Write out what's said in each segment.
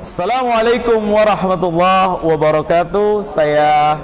Assalamualaikum warahmatullahi wabarakatuh. Saya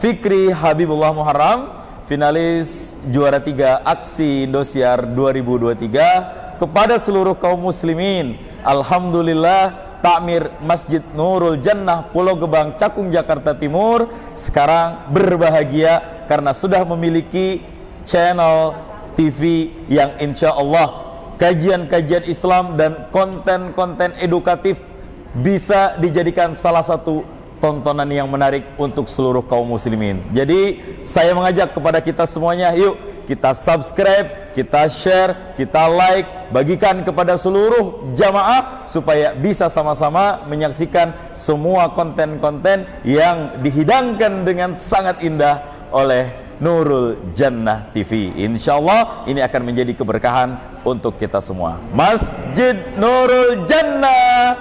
Fikri Habibullah Muharram, finalis juara 3 Aksi Indosiar 2023. Kepada seluruh kaum muslimin, alhamdulillah takmir Masjid Nurul Jannah Pulau Gebang, Cakung, Jakarta Timur sekarang berbahagia karena sudah memiliki channel TV yang insya Allah kajian-kajian Islam dan konten-konten edukatif bisa dijadikan salah satu tontonan yang menarik untuk seluruh kaum muslimin. Jadi saya mengajak kepada kita semuanya, yuk kita subscribe, kita share, kita like, bagikan kepada seluruh jamaah supaya bisa sama-sama menyaksikan semua konten-konten yang dihidangkan dengan sangat indah oleh Nurul Jannah TV. Insya Allah ini akan menjadi keberkahan untuk kita semua. Masjid Nurul Jannah.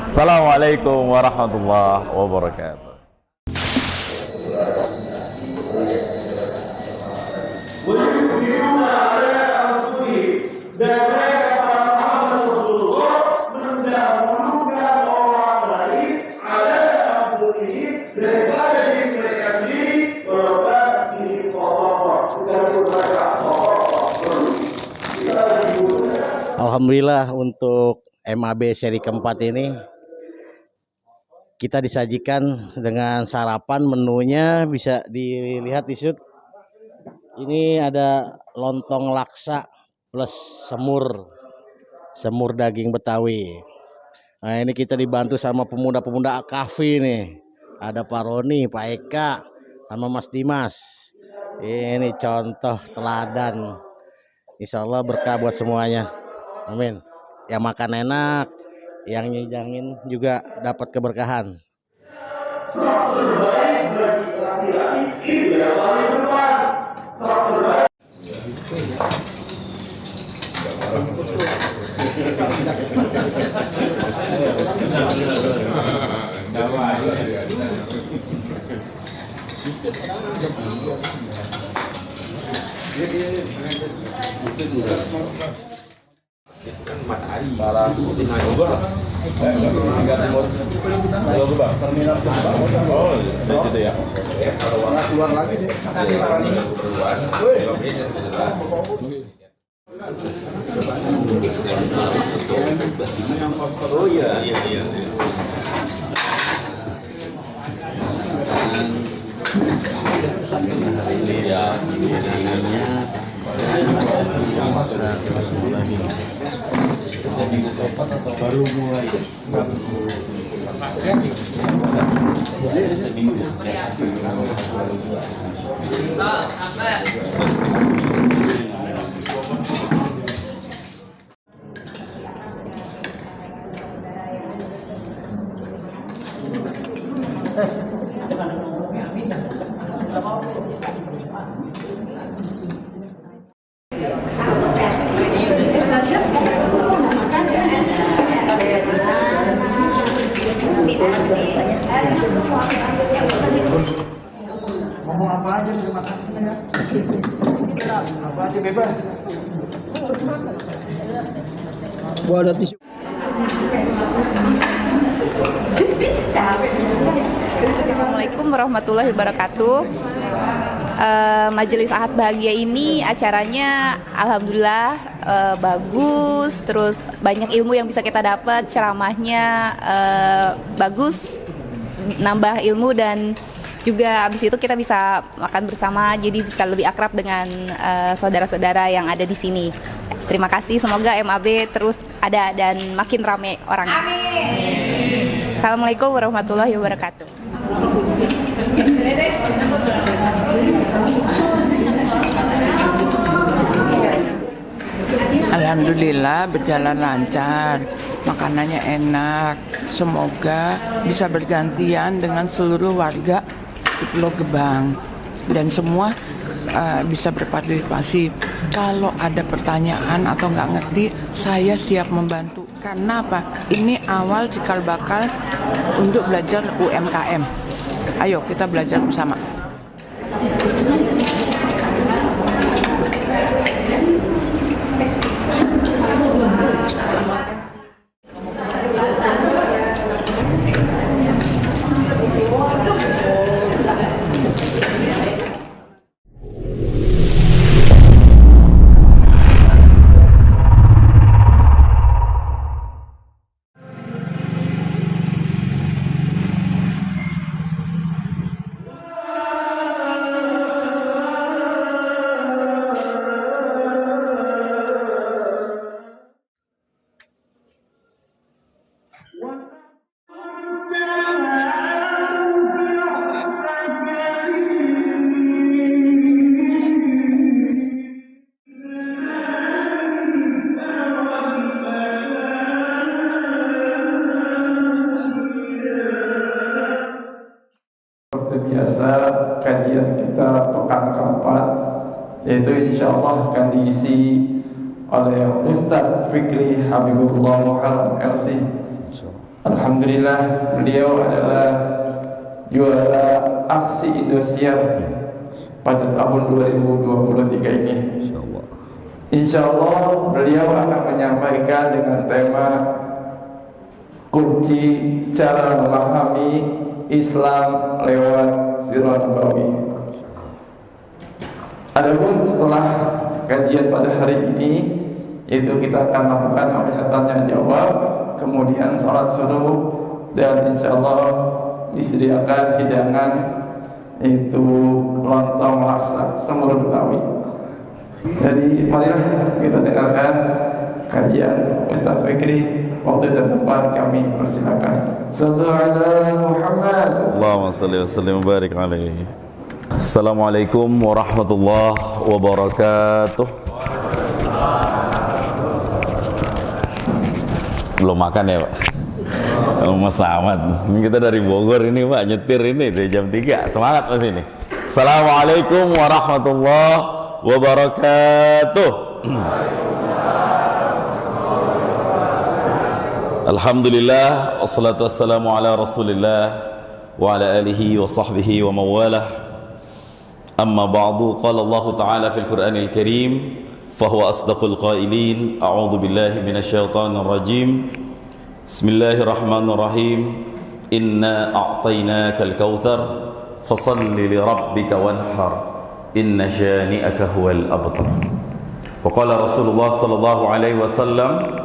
Assalamualaikum warahmatullahi wabarakatuh. Alhamdulillah untuk MAB seri keempat ini kita disajikan dengan sarapan. Menunya bisa dilihat di shoot. Ini ada lontong laksa plus semur daging Betawi. Nah, ini kita dibantu sama pemuda-pemuda Akafi nih. Ada Pak Roni, Pak Eka, sama Mas Dimas. Ini contoh teladan. Insya Allah berkah buat semuanya. Amin. Yang makan enak, yang nyidangin juga dapat keberkahan. Malah tinggal Bogor lah. Tinggal timur. Pulau Gebang. Terminal Gebang. Oh, dari situ ya. Keluar lagi deh. Oh iya. Ini ya, baru mulai. Ngomong apa aja, terima kasih ya. Apa aja bebas. Gua ada tisu. Assalamualaikum warahmatullahi wabarakatuh. Majelis Ahad Bahagia ini acaranya alhamdulillah bagus, terus banyak ilmu yang bisa kita dapat, ceramahnya bagus, nambah ilmu, dan juga habis itu kita bisa makan bersama, jadi bisa lebih akrab dengan saudara-saudara yang ada di sini. Terima kasih, semoga MAB terus ada dan makin rame orangnya. Amin. Assalamualaikum warahmatullahi wabarakatuh. Alhamdulillah berjalan lancar, makanannya enak. Semoga bisa bergantian dengan seluruh warga di Pulau Gebang dan semua bisa berpartisipasi. Kalau ada pertanyaan atau nggak ngerti, saya siap membantu. Karena apa? Ini awal cikal bakal untuk belajar UMKM. Ayo kita belajar bersama. kita pekan keempat, yaitu insya Allah akan diisi oleh Ustadz Fikri Habibullah Muharram LC. Alhamdulillah, beliau adalah juara aksi Indosiar pada tahun 2023 ini. Insya Allah beliau akan menyampaikan dengan tema kunci cara memahami Islam lewat Sirah Nabawi. Adapun setelah kajian pada hari ini, yaitu kita akan lakukan namanya tanya jawab, kemudian salat subuh, dan insya Allah disediakan hidangan yaitu lontong laksa semur Betawi. Jadi marilah kita dengarkan kajian Ustaz Fikri. Waktu dan tempat kami persilakan. Sallallahu ala Muhammad. Allahumma salli wa sallim wa barik alaihi. Assalamualaikum warahmatullahi wabarakatuh. Belum makan ya Pak? Mas Ahmad, ini kita dari Bogor ini Pak, nyetir ini dari jam 3. Semangat Mas ini. Assalamualaikum warahmatullahi wabarakatuh. Alhamdulillah, wassalatu wassalamu ala rasulillah wa ala alihi wa sahbihi wa mawalah. Amma ba'du, qala Allah ta'ala fil Qur'anil Karim, fahuwa asdaqul qailin, a'udhu billahi minasyaitanir rajim. Bismillahirrahmanirrahim. Inna a'tainakal kautsar fasalli li rabbika wanhar inna syani'aka huwal abtar. Wa qala Rasulullah sallallahu alaihi wasallam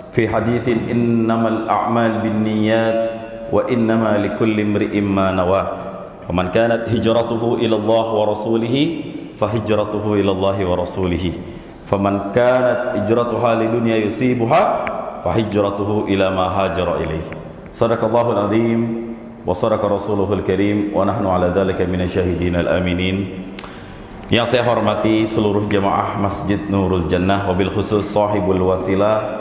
fi hadithin innamal a'mal binniyat wa innama likulli imri'in ma nawa. Faman kanat hijratuhu ila Allah wa rasulih fa hijratuhu ila Allah wa rasulih. Faman kanat hijratuha lidunya yusibuha fa hijratuhu ila ma hajara ilaih. Sadaqallahul azim wa sadaqa rasuluhul karim wa nahnu ala dzalika minasyahidin al-aminin. Yang saya hormati seluruh jamaah Masjid Nurul Jannah, wabil khusus sahibul wasilah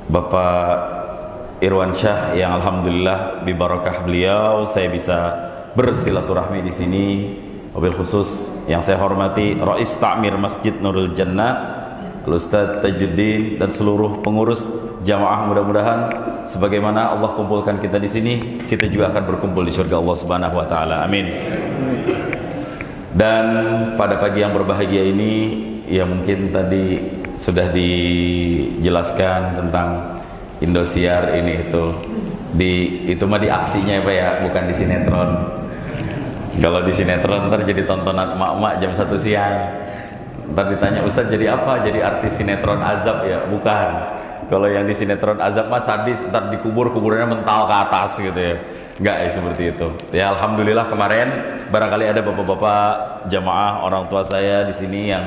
Bapak Irwan Syah, yang alhamdulillah bibarakah beliau saya bisa bersilaturahmi di sini. Wabil khusus yang saya hormati Rais Ta'mir Masjid Nurul Jannah Ustaz Tajuddin dan seluruh pengurus jamaah, mudah-mudahan sebagaimana Allah kumpulkan kita di sini, kita juga akan berkumpul di surga Allah Subhanahu wa taala. Amin. Dan pada pagi yang berbahagia ini, ya mungkin tadi sudah dijelaskan tentang Indosiar ini itu mah di aksinya ya Pak ya, bukan di sinetron. Kalau di sinetron ntar jadi tontonan emak-emak jam 1 siang. Ntar ditanya Ustaz jadi apa? Jadi artis sinetron azab ya? Bukan. Kalau yang di sinetron azab mah sadis, ntar kuburannya mental ke atas gitu ya. Enggak ya seperti itu. Ya alhamdulillah kemarin barangkali ada bapak-bapak jamaah orang tua saya di sini yang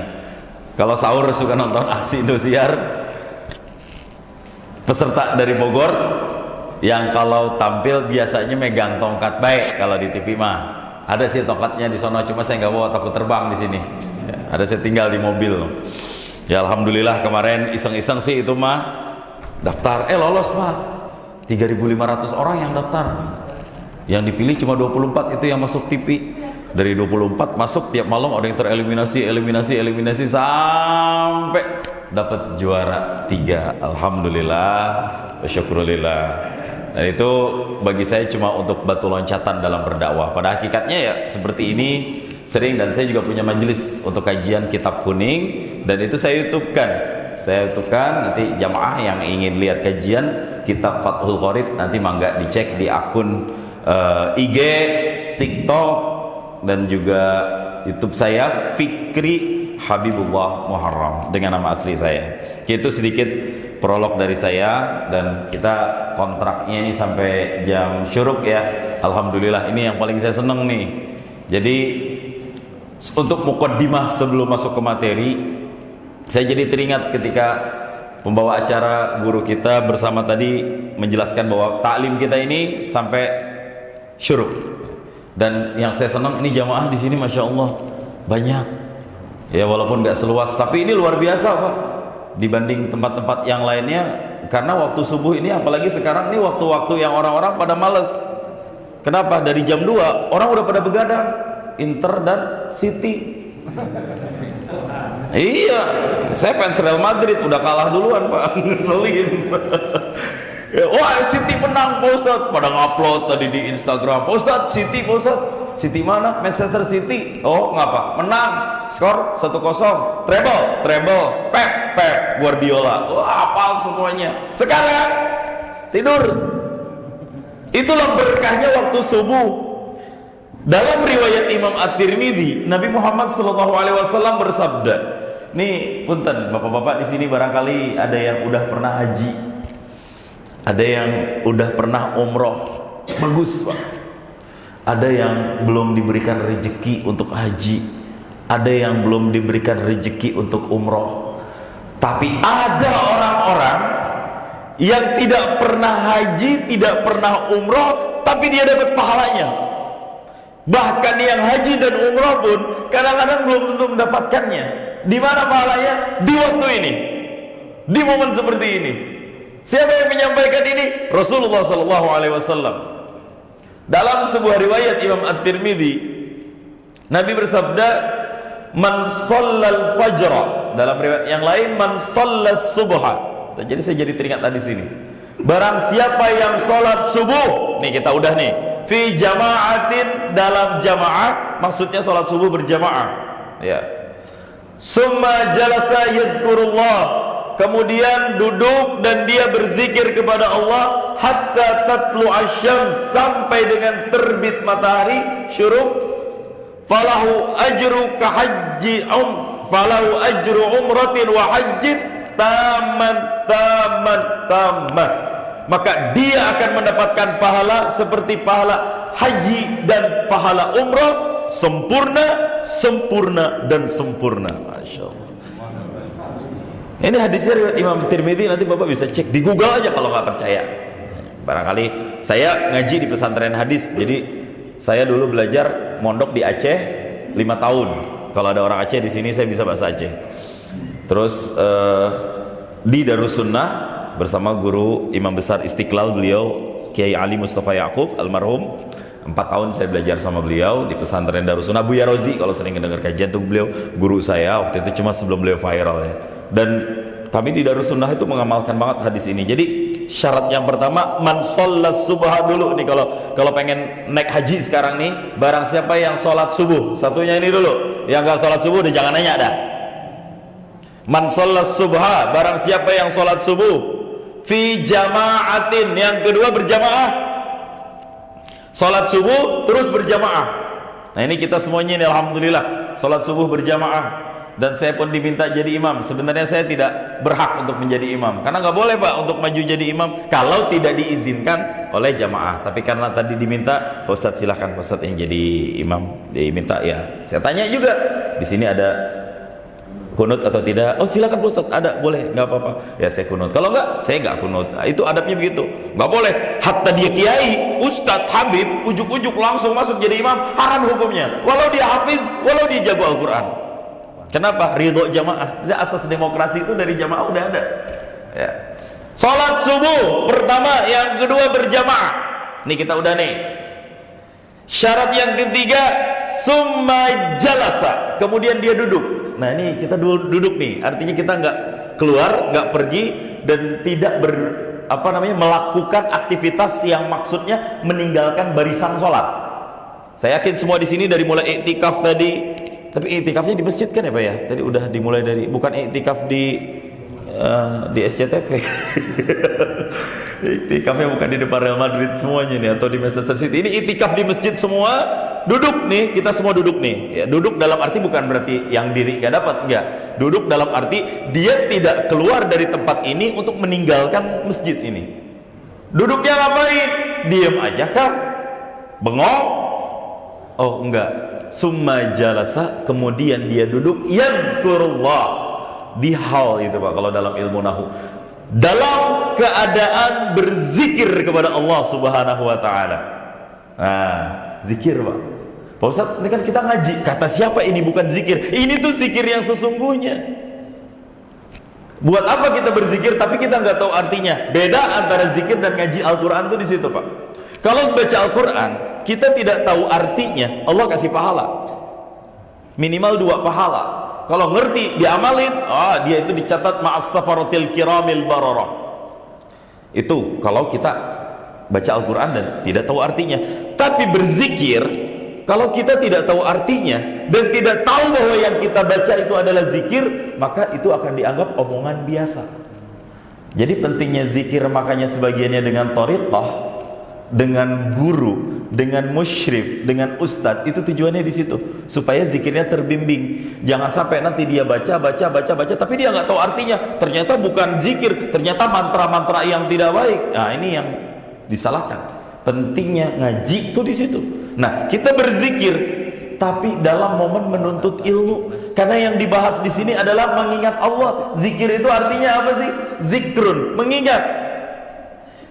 kalau sahur suka nonton aksi Indosiar. Peserta dari Bogor yang kalau tampil biasanya megang tongkat baik. Kalau di TV mah ada sih tongkatnya di sono, cuma saya nggak bawa, takut terbang di sini. Ya, ada, saya tinggal di mobil. Ya alhamdulillah kemarin iseng-iseng sih itu mah daftar, lolos mah 3.500 orang yang daftar. Yang dipilih cuma 24 itu yang masuk TV. Dari 24 masuk tiap malam ada yang tereliminasi sampai dapat juara 3. Alhamdulillah wa syukrulillah. Dan itu bagi saya cuma untuk batu loncatan dalam berdakwah. Pada hakikatnya ya seperti ini sering, dan saya juga punya majelis untuk kajian kitab kuning, dan itu saya YouTubekan. Nanti jamaah yang ingin lihat kajian kitab Fathul Qorib nanti mangga dicek di akun IG, TikTok, dan juga YouTube saya Fikri Habibullah Muharram dengan nama asli saya. Itu sedikit prolog dari saya, dan kita kontraknya ini sampai jam syuruk ya. Alhamdulillah, ini yang paling saya seneng nih. Jadi untuk mukaddimah sebelum masuk ke materi, saya jadi teringat ketika pembawa acara guru kita bersama tadi menjelaskan bahwa taklim kita ini sampai syuruk. Dan yang saya senang ini jamaah di sini masya Allah banyak. Ya walaupun nggak seluas, tapi ini luar biasa Pak dibanding tempat-tempat yang lainnya. Karena waktu subuh ini, apalagi sekarang ini waktu-waktu yang orang-orang pada males. Kenapa? Dari jam 2 orang udah pada begadang. Inter dan City. Iya, saya fans Real Madrid, udah kalah duluan Pak, ngeselin. Wah, City menang Pak Ustadz, pada ngupload tadi di Instagram. Pak Ustadz, City Pak Ustadz, City mana? Manchester City. Oh ngapa? Menang, skor 1-0, treble, Pep Guardiola. Wah, hafal semuanya. Sekarang tidur. Itulah berkahnya waktu subuh. Dalam riwayat Imam At-Tirmidzi, Nabi Muhammad SAW bersabda, nih punten bapak-bapak di sini barangkali ada yang udah pernah haji, ada yang udah pernah umroh, bagus Pak. Ada yang belum diberikan rezeki untuk haji, ada yang belum diberikan rezeki untuk umroh. Tapi ada orang-orang yang tidak pernah haji, tidak pernah umroh, tapi dia dapat pahalanya. Bahkan yang haji dan umroh pun kadang-kadang belum tentu mendapatkannya. Di mana pahalanya? Di waktu ini, di momen seperti ini. Siapa yang menyampaikan ini? Rasulullah SAW. Dalam sebuah riwayat Imam At-Tirmidzi, Nabi bersabda, "Man shallal fajra." Dalam riwayat yang lain, "Man shallas subha." Jadi saya jadi teringat tadi sini. Barang siapa yang sholat subuh, nih kita udah nih, fi jama'atin, dalam jamaah, maksudnya sholat subuh berjamaah, ya. Summa jalasa yadhkurullah, kemudian duduk dan dia berzikir kepada Allah hatta tatlu asyam, sampai dengan terbit matahari syuruk. Falahu ajru kahajji falahu ajru umratin wa hajjin taman, maka dia akan mendapatkan pahala seperti pahala haji dan pahala umrah, sempurna, dan sempurna. Masya Allah. Ini hadisnya riwayat Imam Tirmidzi, nanti Bapak bisa cek di Google aja kalau nggak percaya. Barangkali saya ngaji di pesantren hadis, jadi saya dulu belajar mondok di Aceh 5 tahun. Kalau ada orang Aceh di sini saya bisa bahasa Aceh. Terus di Darussunnah bersama guru Imam Besar Istiqlal, beliau Kiai Ali Mustafa Yaqub almarhum. 4 tahun saya belajar sama beliau di pesantren Darussunnah. Buya Rozi kalau sering mendengar kajian tuh beliau guru saya waktu itu, cuma sebelum beliau viral ya. Dan kami di Darussunnah itu mengamalkan banget hadis ini. Jadi syarat yang pertama, man shallas subha dulu nih, kalau pengen naik haji sekarang nih, barang siapa yang sholat subuh, satunya ini dulu. Yang gak sholat subuh udah jangan nanya dah. Man shallas subha, barang siapa yang sholat subuh fi jama'atin, yang kedua berjamaah, sholat subuh terus berjamaah. Nah ini kita semuanya ini alhamdulillah sholat subuh berjamaah, dan saya pun diminta jadi imam. Sebenarnya saya tidak berhak untuk menjadi imam, karena nggak boleh Pak untuk maju jadi imam kalau tidak diizinkan oleh jamaah. Tapi karena tadi diminta, Pak Ustadz silahkan Pak Ustadz yang jadi imam, diminta ya. Saya tanya juga, di sini ada kunut atau tidak? Oh silakan Pak Ustadz, ada, boleh, nggak apa-apa. Ya saya kunut. Kalau nggak, saya nggak kunut. Nah, itu adabnya begitu. Nggak boleh. Hatta dia kiai, Ustadz, Habib, ujuk-ujuk langsung masuk jadi imam, haram hukumnya. Walau dia hafiz, walau dia jago Al-Quran. Kenapa? Ridho jamaah. Asas demokrasi itu dari jamaah udah ada. Ya. Salat subuh pertama, yang kedua berjamaah. Nih kita udah nih. Syarat yang ketiga, summa jalasa, kemudian dia duduk. Nah ini kita duduk nih, artinya kita nggak keluar, nggak pergi, dan tidak melakukan aktivitas yang maksudnya meninggalkan barisan sholat. Saya yakin semua di sini dari mulai iktikaf tadi, tapi iktikafnya di masjid kan ya Pak ya? Tadi udah dimulai dari, bukan iktikaf di SCTV. Iktikafnya bukan di depan Real Madrid semuanya nih, atau di Manchester City. Ini iktikaf di masjid semua, duduk nih, kita semua duduk nih ya. Duduk dalam arti bukan berarti yang diri gak dapat, enggak. Duduk dalam arti dia tidak keluar dari tempat ini untuk meninggalkan masjid ini. Duduknya ngapain? Diam aja kah? Bengong? Oh enggak. Summa jalasa, kemudian dia duduk, yadhkurullah, di hal itu Pak kalau dalam ilmu nahu, dalam keadaan berzikir kepada Allah Subhanahu wa taala. Nah, zikir Pak. Pak Ustadz, ini kan kita ngaji. Kata siapa ini bukan zikir? Ini tuh zikir yang sesungguhnya. Buat apa kita berzikir tapi kita nggak tahu artinya? Beda antara zikir dan ngaji Al-Qur'an tuh di situ Pak. Kalau baca Al-Qur'an kita tidak tahu artinya, Allah kasih pahala. Minimal 2 pahala. Kalau ngerti diamalin, dia itu dicatat ma'as safaratil kiramil bararah. Itu kalau kita baca Al-Quran dan tidak tahu artinya. Tapi berzikir, kalau kita tidak tahu artinya dan tidak tahu bahwa yang kita baca itu adalah zikir, maka itu akan dianggap omongan biasa. Jadi pentingnya zikir, makanya sebagiannya dengan thariqah, dengan guru, dengan musyrif, dengan ustadz, itu tujuannya di situ supaya zikirnya terbimbing. Jangan sampai nanti dia baca tapi dia nggak tahu artinya, ternyata bukan zikir, ternyata mantra-mantra yang tidak baik. Nah, ini yang disalahkan. Pentingnya ngaji itu di situ. Nah, kita berzikir tapi dalam momen menuntut ilmu, karena yang dibahas di sini adalah mengingat Allah. Zikir itu artinya apa sih? Zikrun, mengingat.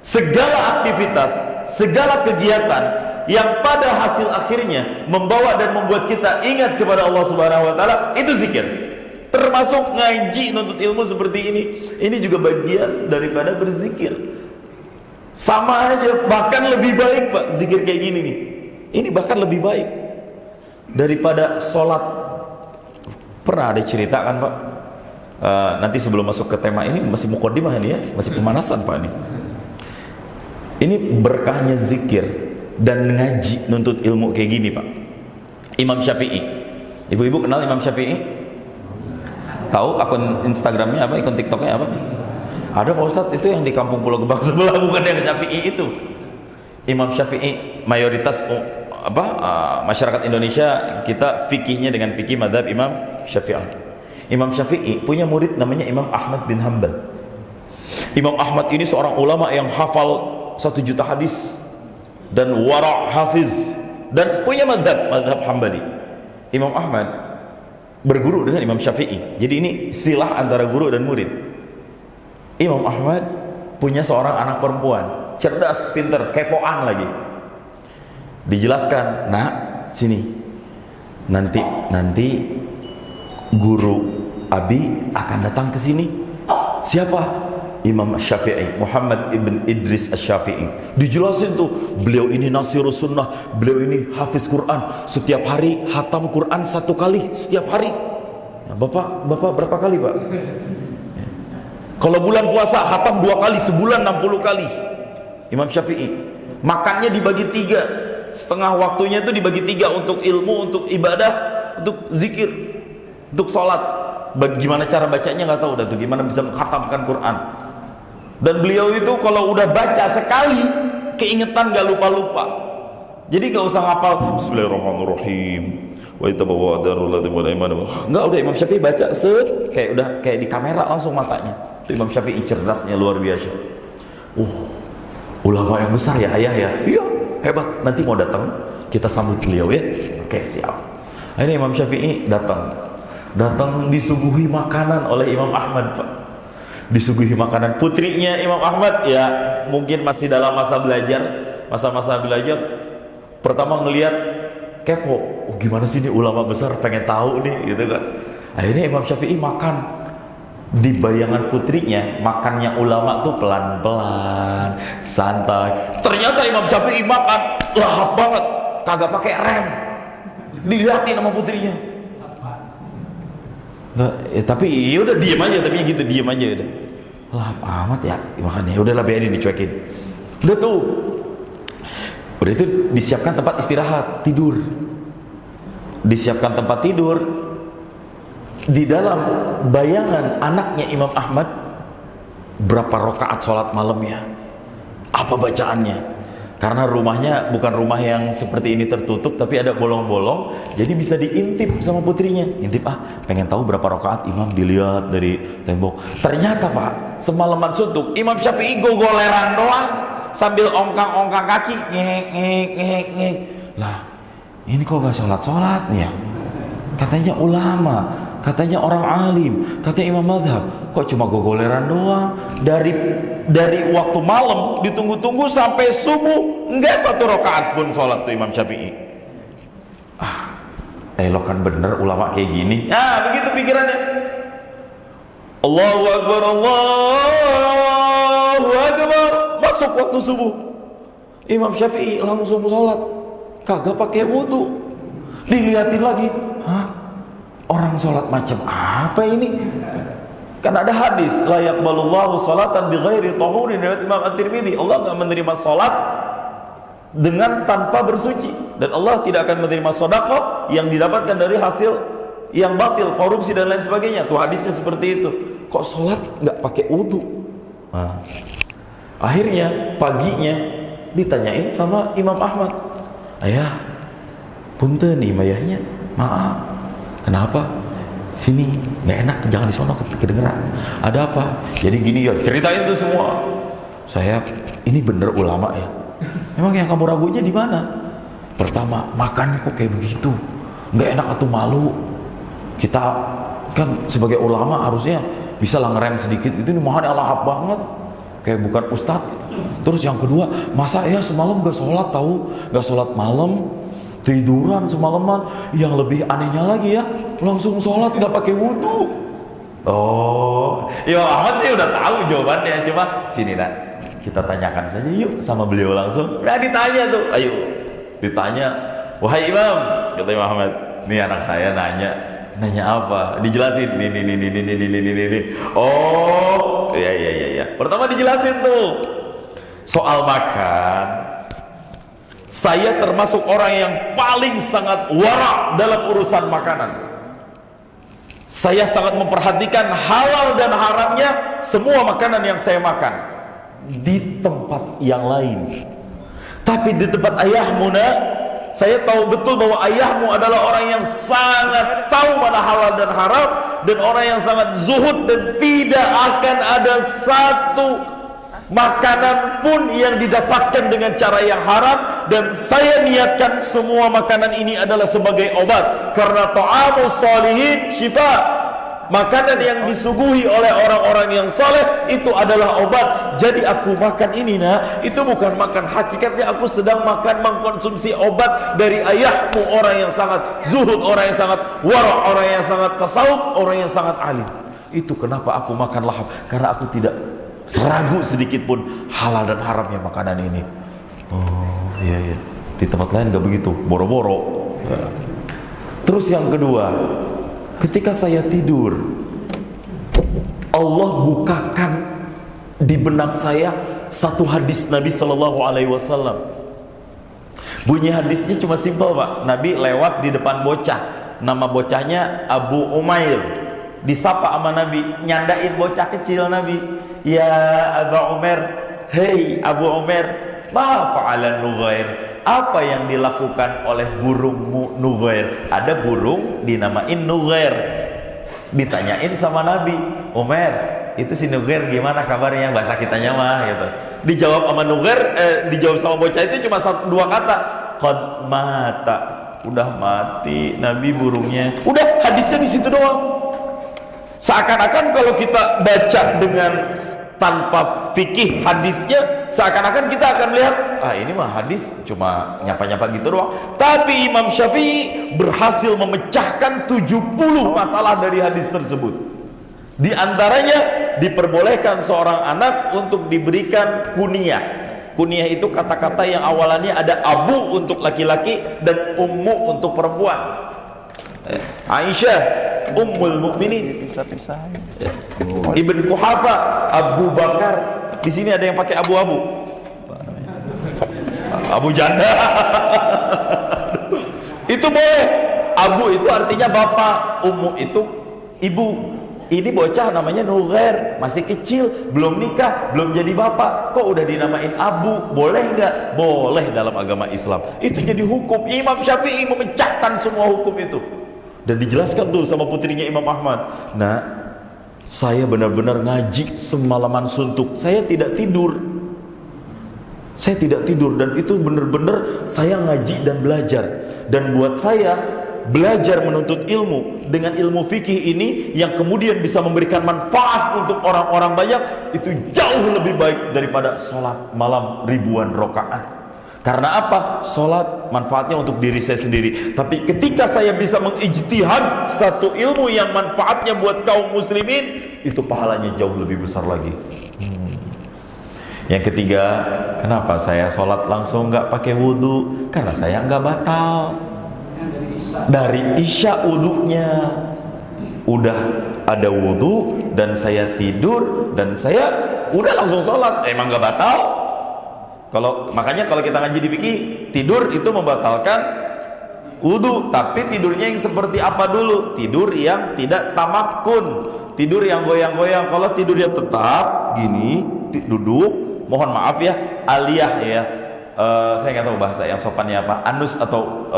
Segala aktivitas, segala kegiatan yang pada hasil akhirnya membawa dan membuat kita ingat kepada Allah Subhanahu wa taala, itu zikir. Termasuk ngaji, nuntut ilmu seperti ini. Ini juga bagian daripada berzikir. Sama aja, bahkan lebih baik Pak, zikir kayak gini nih. Ini bahkan lebih baik daripada sholat. Pernah ada cerita kan Pak, nanti sebelum masuk ke tema ini, masih muqaddimah ini ya, masih pemanasan Pak ini. Ini berkahnya zikir dan ngaji, nuntut ilmu kayak gini Pak. Imam Syafi'i, ibu-ibu kenal Imam Syafi'i? Tahu akun Instagramnya apa, akun TikToknya apa? Ada Pak Ustadz, itu yang di kampung Pulau Gebang sebelah, bukan yang Syafi'i itu. Imam Syafi'i, mayoritas masyarakat Indonesia kita fikihnya dengan fikih madhab Imam Syafi'i. Imam Syafi'i punya murid namanya Imam Ahmad bin Hanbal. Imam Ahmad ini seorang ulama yang hafal 1 juta hadis dan wara' hafiz dan punya madhab Hambali. Imam Ahmad berguru dengan Imam Syafi'i. Jadi ini silah antara guru dan murid. Imam Ahmad punya seorang anak perempuan, cerdas, pinter, kepoan lagi. Dijelaskan, nak, sini. Nanti guru Abi akan datang ke sini. Siapa? Imam Syafi'i, Muhammad ibn Idris Asy-Syafi'i. Dijelasin tuh, beliau ini nasirus sunnah, beliau ini hafiz Quran, setiap hari hatam Quran 1 kali setiap hari. Nah, bapak berapa kali Pak? Kalau bulan puasa hatam 2 kali, sebulan 60 kali. Imam Syafi'i. Makannya dibagi 3, setengah waktunya itu dibagi 3 untuk ilmu, untuk ibadah, untuk zikir, untuk sholat. Gimana cara bacanya nggak tahu dah tuh, gimana bisa menghatamkan Quran. Dan beliau itu kalau udah baca sekali, keingetan gak lupa-lupa. Jadi gak usah ngapal Bismillahirrahmanirrahim, wa itabawwa darul ladzi wal iman. Enggak, udah Imam Syafi'i baca set, kayak di kamera langsung matanya. Itu Imam Syafi'i cerdasnya luar biasa. Ulama yang besar ya ayah ya. Iya, hebat. Nanti mau datang, kita sambut beliau ya. Oke, siap. Akhirnya Imam Syafi'i datang disuguhi makanan oleh Imam Ahmad Pak. Disuguhi makanan. Putrinya Imam Ahmad ya mungkin masih dalam masa belajar, masa-masa belajar. Pertama ngelihat kepo, gimana sih ini ulama besar, pengen tahu nih gitu kan. Akhirnya Imam Syafi'i makan. Di bayangan putrinya, makannya ulama tuh pelan-pelan, santai. Ternyata Imam Syafi'i makan lahap banget, kagak pakai rem. Dilihatin sama putrinya. Nggak, tapi ya udah diem aja, tapi gitu diem aja udah. Lahap amat ya, makannya udahlah biarin dicuekin. Udah tuh. Udah itu disiapkan tempat istirahat, tidur. Disiapkan tempat tidur. Di dalam bayangan anaknya Imam Ahmad, berapa rakaat sholat malamnya, apa bacaannya. Karena rumahnya bukan rumah yang seperti ini tertutup, tapi ada bolong-bolong, jadi bisa diintip sama putrinya. Intip, pengen tahu berapa rakaat Imam, dilihat dari tembok. Ternyata Pak, semalaman suntuk Imam Syafi'i gogoleran doang sambil ongkang-ongkang kaki, ngek. Lah, ini kok gak sholat-sholat nih ya? Katanya ulama, katanya orang alim, katanya imam madhab, kok cuma gogoleran doang. Dari waktu malam ditunggu-tunggu sampai subuh, enggak 1 rakaat pun sholat tuh Imam Syafi'i. Elokan bener ulama kayak gini. Begitu pikirannya. Allahu Akbar, Allahu Akbar. Masuk waktu subuh, Imam Syafi'i langsung sholat, kagak pakai wudu. Dilihatin lagi, Orang sholat macam apa ini? Kan ada hadis, la yaqbalullahu salatan bighairi tahurin, riwayat Imam At-Tirmidzi. Allah nggak menerima sholat dengan tanpa bersuci, dan Allah tidak akan menerima sedekah yang didapatkan dari hasil yang batil, korupsi dan lain sebagainya. Tuh hadisnya seperti itu. Kok sholat nggak pakai wudu? Nah, akhirnya paginya ditanyain sama Imam Ahmad, ayah, punten nih mayahnya, maaf, kenapa? Sini nggak enak, jangan di sono kedengeran. Ada apa? Jadi gini ya, ceritain tuh semua. Saya ini bener ulama ya. Memang yang kamu ragunya di mana? Pertama, makan kok kayak begitu, nggak enak atau malu. Kita kan sebagai ulama harusnya bisa lah ngerem sedikit. Itu mahal lahap banget, kayak bukan ustadz. Terus yang kedua, masa ya semalam gak sholat, tahu gak sholat malam, tiduran semalaman. Yang lebih anehnya lagi ya, langsung sholat gak pakai wudhu. Oh, ya Ahmad sih udah tahu jawabannya. Cuma sini nak, kita tanyakan saja yuk sama beliau langsung. Nah ditanya tuh, ayo ditanya, wahai Imam, kata Imam Ahmad, nih anak saya nanya apa? Dijelasin, ini. Oh, ya. Pertama dijelasin tuh soal makan. Saya termasuk orang yang paling sangat wara dalam urusan makanan. Saya sangat memperhatikan halal dan haramnya semua makanan yang saya makan di tempat yang lain. Tapi di tempat ayahmu nak, saya tahu betul bahwa ayahmu adalah orang yang sangat tahu mana halal dan haram, dan orang yang sangat zuhud, dan tidak akan ada satu makanan pun yang didapatkan dengan cara yang haram. Dan saya niatkan semua makanan ini adalah sebagai obat, karena ta'amus sholihin syifa. Makanan yang disuguhi oleh orang-orang yang saleh itu adalah obat. Jadi aku makan ini nak, itu bukan makan hakikatnya aku sedang makan mengkonsumsi obat dari ayahmu, orang yang sangat zuhud, orang yang sangat wara, orang yang sangat tasawuf, orang yang sangat alim. Itu kenapa aku makan lahap, karena aku tidak ragu sedikit pun halal dan haramnya makanan ini. Oh iya. Di tempat lain gak begitu, boro-boro. Terus yang kedua, ketika saya tidur, Allah bukakan di benak saya satu hadis Nabi Shallallahu Alaihi Wasallam. Bunyi hadisnya cuma simpel pak. Nabi lewat di depan bocah, nama bocahnya Abu Umair. Disapa sama Nabi, nyandain bocah kecil Nabi. Ya Abu Umair, hei Abu Umair, ma fa'alan Nughair, apa yang dilakukan oleh burungmu Nughair? Ada burung dinamain Nughair. Ditanyain sama Nabi, Umar, itu si Nughair gimana kabarnya, bahasa kitanya mah gitu. Dijawab sama Nughair, dijawab sama bocah itu cuma dua kata, qad mata, udah mati Nabi burungnya. Udah, hadisnya di situ doang. Seakan-akan kalau kita baca dengan tanpa fikih hadisnya, seakan-akan kita akan lihat, ini mah hadis cuma nyapa-nyapa gitu doang. Tapi Imam Syafi'i berhasil memecahkan 70 masalah dari hadis tersebut. Di antaranya diperbolehkan seorang anak untuk diberikan kunyah. Kunyah itu kata-kata yang awalannya ada abu untuk laki-laki dan ummu untuk perempuan. Aisyah Ummul Mukminin, Ibn Quhafa, Abu Bakar. Di sini ada yang pakai abu-abu, Abu Janda. Itu boleh. Abu itu artinya bapak, ummu itu ibu. Ini bocah namanya Nughair, masih kecil, belum nikah, belum jadi bapak, kok udah dinamain abu? Boleh nggak? Boleh dalam agama Islam. Itu jadi hukum. Imam Syafi'i memecahkan semua hukum itu. Dan dijelaskan tuh sama putrinya Imam Ahmad. Nah, saya benar-benar ngaji semalaman suntuk. Saya tidak tidur. Dan itu benar-benar saya ngaji dan belajar. Dan buat saya, belajar menuntut ilmu dengan ilmu fikih ini yang kemudian bisa memberikan manfaat untuk orang-orang banyak, itu jauh lebih baik daripada sholat malam ribuan rakaat. Karena apa? Sholat manfaatnya untuk diri saya sendiri. Tapi ketika saya bisa mengijtihad satu ilmu yang manfaatnya buat kaum muslimin, itu pahalanya jauh lebih besar lagi. Yang ketiga, kenapa saya sholat langsung nggak pakai wudhu? Karena saya nggak batal. Dari isya wudhunya. udah ada wudhu dan saya tidur dan saya udah langsung sholat, emang gak batal? Makanya kalau kita ngaji di fikih, tidur itu membatalkan wudhu, tapi tidurnya yang seperti apa dulu? Tidur yang tidak tamakun, tidur yang goyang-goyang. Kalau tidurnya tetap gini, duduk, mohon maaf ya, aliyah ya, saya nggak tahu bahasa yang sopannya apa, anus atau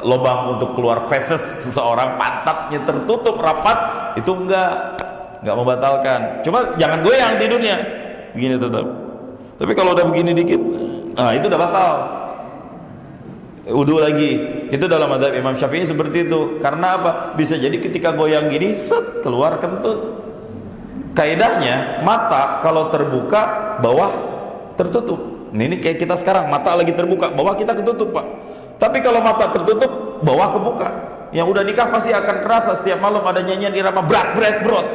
lubang untuk keluar feses seseorang, pantatnya tertutup rapat, itu nggak membatalkan. Cuma jangan goyang tidurnya, begini tetap. Tapi kalau udah begini dikit, nah itu udah batal. Wudu lagi. Itu dalam mazhab Imam Syafi'i seperti itu. Karena apa? Bisa jadi ketika goyang gini, set, keluar kentut. Kaidahnya, mata kalau terbuka, bawah tertutup. Ini kayak kita sekarang, mata lagi terbuka, bawah kita ketutup, Pak. Tapi kalau mata tertutup, bawah kebuka. Yang udah nikah pasti akan terasa setiap malam ada nyanyian irama brat brat brot.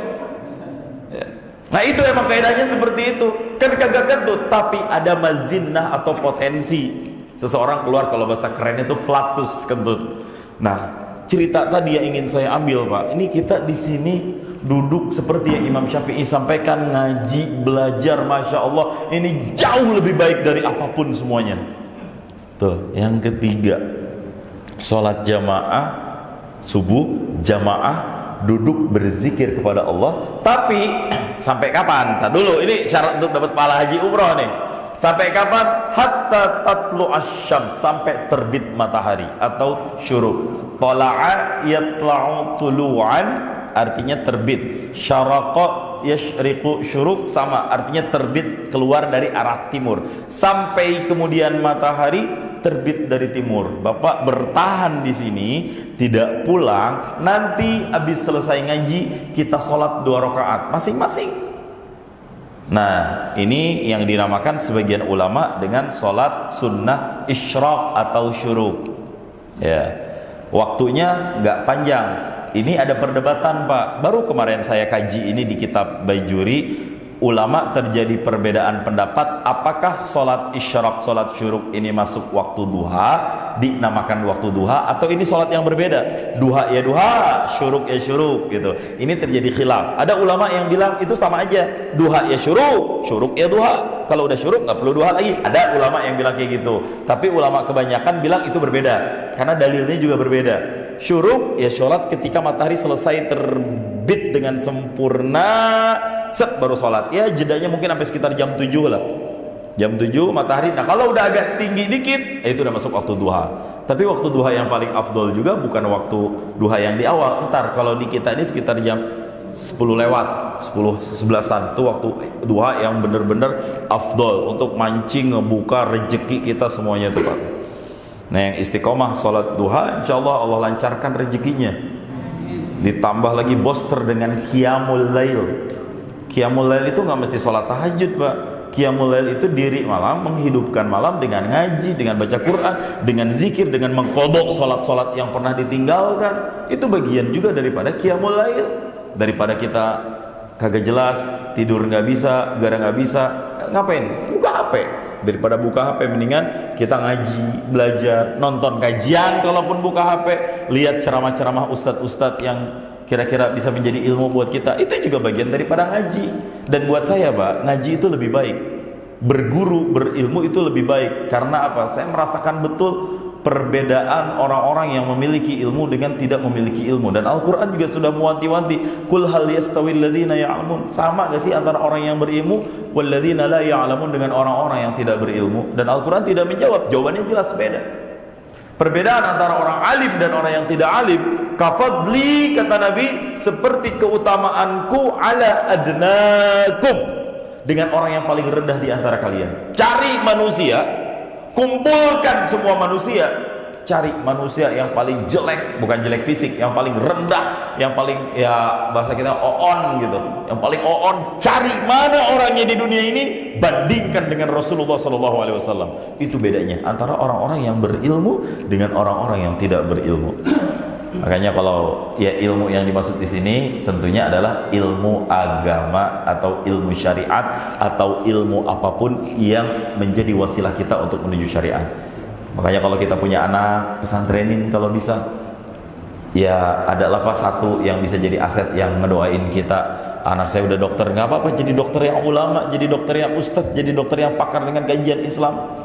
Ya. Nah itu emang kaidahnya seperti itu. Kan kagak kentut, tapi ada mazinnah atau potensi. Seseorang keluar, kalau bahasa kerennya itu flatus kentut. Nah, cerita tadi yang ingin saya ambil, Pak. Ini kita di sini duduk seperti yang Imam Syafi'i sampaikan, ngaji, belajar, Masya Allah. Ini jauh lebih baik dari apapun semuanya. Tuh, yang ketiga, sholat jamaah, subuh, jamaah, duduk berzikir kepada Allah. Tapi, sampai kapan? Tadi dulu, ini syarat untuk dapat pahala haji umroh nih. Sampai kapan? Hatta tatlu asyams, sampai terbit matahari atau syuruk. Tala'a yatla'u tulu'an, artinya terbit. Syaraqa yashriqu syuruk, sama artinya terbit keluar dari arah timur. Sampai kemudian matahari terbit dari timur. Bapak bertahan di sini, tidak pulang. Nanti habis selesai ngaji kita sholat 2 rakaat masing-masing. Nah, ini yang dinamakan sebagian ulama dengan sholat sunnah isyraq atau syuruk. Ya, waktunya nggak panjang. Ini ada perdebatan, Pak. Baru kemarin saya kaji ini di kitab Baijuri. Ulama terjadi perbedaan pendapat, apakah sholat isyraq, sholat syuruk ini masuk waktu duha, dinamakan waktu duha, atau ini sholat yang berbeda, duha ya duha, syuruk ya syuruk gitu. Ini terjadi khilaf. Ada ulama yang bilang itu sama aja, duha ya syuruk, syuruk ya duha. Kalau udah syuruk nggak perlu duha lagi. Ada ulama yang bilang kayak gitu. Tapi ulama kebanyakan bilang itu berbeda, karena dalilnya juga berbeda. Syuruk ya sholat ketika matahari selesai terbit dengan sempurna, set baru sholat. Ya jedanya mungkin sampai sekitar jam 7 lah. Jam 7 matahari. Nah kalau udah agak tinggi dikit, itu udah masuk waktu duha. Tapi waktu duha yang paling afdol juga bukan waktu duha yang di awal. Ntar kalau di kita ini sekitar jam 10 lewat, 10, 11an. Itu waktu duha yang bener-bener afdol untuk mancing, ngebuka rezeki kita semuanya tuh, Pak. Nah yang istiqomah sholat duha, insya Allah Allah lancarkan rezekinya. Ditambah lagi booster dengan qiyamul lail. Qiyamul lail itu nggak mesti sholat tahajud, Pak. Qiyamul lail itu diri malam, menghidupkan malam dengan ngaji, dengan baca Quran, dengan zikir, dengan mengqadha sholat-sholat yang pernah ditinggalkan. Itu bagian juga daripada qiyamul lail. Daripada kita kagak jelas, tidur nggak bisa, gara nggak bisa, ngapain? Buka HP. Daripada buka HP, mendingan kita ngaji, belajar, nonton kajian. Kalaupun buka HP, lihat ceramah-ceramah ustadz-ustadz yang kira-kira bisa menjadi ilmu buat kita. Itu juga bagian daripada ngaji. Dan buat saya, Pak, ngaji itu lebih baik. Berguru, berilmu itu lebih baik. Karena apa? Saya merasakan betul perbedaan orang-orang yang memiliki ilmu dengan tidak memiliki ilmu. Dan Al-Quran juga sudah mewanti-wanti, Qul hal yastawil ladzina ya'lamun. Sama gak sih antara orang yang berilmu walladzina la ya'lamun dengan orang-orang yang tidak berilmu? Dan Al-Quran tidak menjawab. Jawabannya jelas beda. Perbedaan antara orang alim dan orang yang tidak alim, kafadli, kata Nabi, seperti keutamaanku ala adnakum, dengan orang yang paling rendah di antara kalian. Cari manusia, kumpulkan semua manusia, cari manusia yang paling jelek, bukan jelek fisik, yang paling rendah, yang paling, ya bahasa kita oon gitu, yang paling oon. Cari mana orangnya di dunia ini, bandingkan dengan Rasulullah SAW. Itu bedanya antara orang-orang yang berilmu dengan orang-orang yang tidak berilmu. Makanya kalau ya ilmu yang dimaksud di sini tentunya adalah ilmu agama atau ilmu syariat atau ilmu apapun yang menjadi wasilah kita untuk menuju syariat. Makanya kalau kita punya anak, pesantrenin kalau bisa. ya adalah kelas 1 yang bisa jadi aset yang ngedoain kita. Anak saya udah dokter, nggak apa-apa jadi dokter yang ulama, jadi dokter yang ustadz, jadi dokter yang pakar dengan kajian Islam.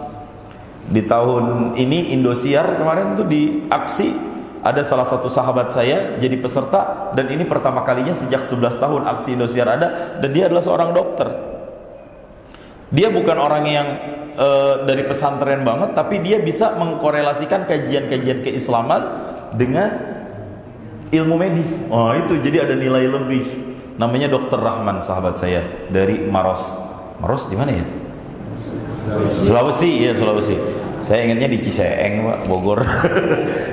Di tahun ini Indosiar kemarin tuh di aksi, ada salah satu sahabat saya jadi peserta, dan ini pertama kalinya sejak 11 tahun aksi Indosiar ada, dan dia adalah seorang dokter. Dia bukan orang yang dari pesantren banget, tapi dia bisa mengkorelasikan kajian-kajian keislaman dengan ilmu medis. Oh itu, jadi ada nilai lebih. Namanya Dr. Rahman, sahabat saya dari Maros. Maros di mana ya? Sulawesi, ya Sulawesi. Saya ingatnya di Ciseeng, Pak, Bogor.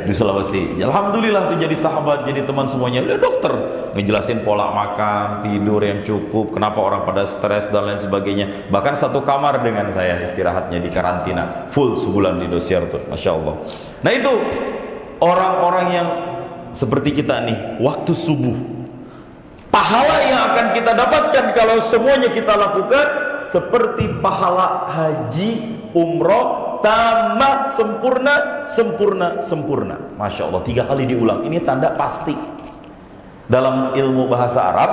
Di Sulawesi. Alhamdulillah tuh jadi sahabat, jadi teman semuanya. Udah dokter, ngejelasin pola makan, tidur yang cukup, kenapa orang pada stres dan lain sebagainya. Bahkan satu kamar dengan saya istirahatnya di karantina full sebulan di Indosiar tuh, masya Allah. Nah itu orang-orang yang seperti kita nih, waktu subuh, pahala yang akan kita dapatkan kalau semuanya kita lakukan seperti pahala haji, umroh, tamat, sempurna, sempurna, sempurna. Masya Allah, 3 kali diulang. Ini tanda pasti. Dalam ilmu bahasa Arab,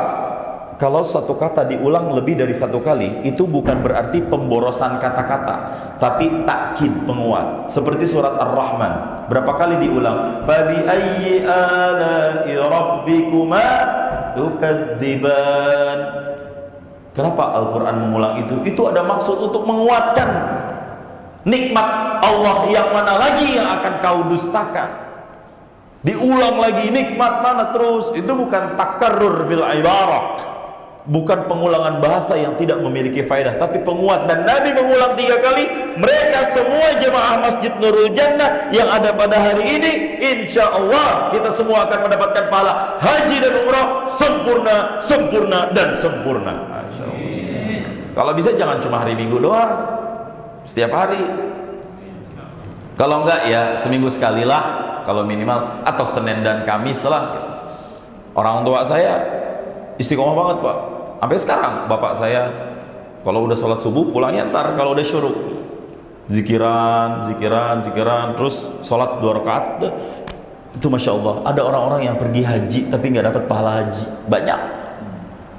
kalau satu kata diulang lebih dari 1 kali, itu bukan berarti pemborosan kata-kata, tapi takkid, penguat. Seperti surat Ar-Rahman, berapa kali diulang? Fabi ayyi ala'i rabbikuma tukadziban. Kenapa Al-Quran mengulang itu? Itu ada maksud untuk menguatkan nikmat Allah yang mana lagi yang akan kau dustakan. Diulang lagi, nikmat mana terus. Itu bukan takarrur fil ibarah, bukan pengulangan bahasa yang tidak memiliki faedah, tapi penguat. Dan Nabi mengulang 3 kali. Mereka semua jemaah Masjid Nurul Jannah yang ada pada hari ini, insya Allah kita semua akan mendapatkan pahala haji dan umrah sempurna, sempurna, dan sempurna. Masya Allah. Kalau bisa jangan cuma hari Minggu doang, setiap hari. Kalau enggak ya seminggu sekali lah, kalau minimal, atau Senin dan Kamis lah gitu. Orang tua saya istiqomah banget, Pak. Sampai sekarang bapak saya kalau udah sholat subuh pulangnya ntar kalau udah syuruk, zikiran, terus sholat 2 rakaat. Itu masya Allah. Ada orang-orang yang pergi haji tapi nggak dapat pahala haji, banyak.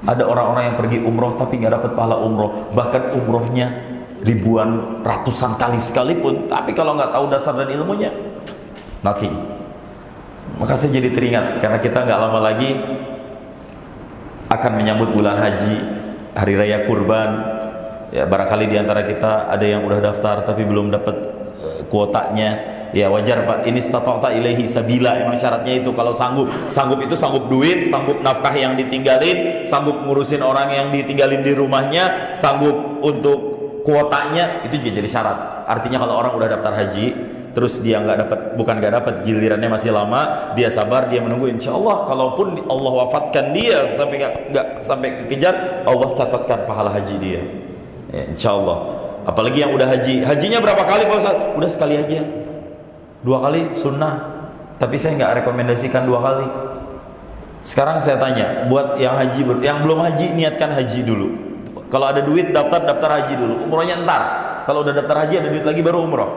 Ada orang-orang yang pergi umroh tapi nggak dapat pahala umroh, bahkan umrohnya ribuan, ratusan kali sekalipun, tapi kalau nggak tahu dasar dan ilmunya, nothing. Maka saya jadi teringat, karena kita nggak lama lagi akan menyambut bulan haji, hari raya kurban. Ya, barangkali diantara kita ada yang udah daftar tapi belum dapat kuotanya. Ya wajar, Pak. Ini stata'ta ilaihi sabila. Emang syaratnya itu, kalau sanggup itu sanggup duit, sanggup nafkah yang ditinggalin, sanggup ngurusin orang yang ditinggalin di rumahnya, sanggup untuk kuotanya, itu jadi syarat. Artinya kalau orang udah daftar haji terus dia bukan nggak dapat, gilirannya masih lama, dia sabar, dia menunggu, insya Allah kalaupun Allah wafatkan dia sampai nggak sampai kekejar, Allah catatkan pahala haji dia, ya, insya Allah. Apalagi yang udah haji, hajinya berapa kali Pak Ustaz? Udah sekali aja, 2 kali sunnah, tapi saya nggak rekomendasikan 2 kali. Sekarang saya tanya, buat yang haji, yang belum haji, niatkan haji dulu. Kalau ada duit daftar haji dulu, umrohnya ntar. Kalau udah daftar haji ada duit lagi baru umroh.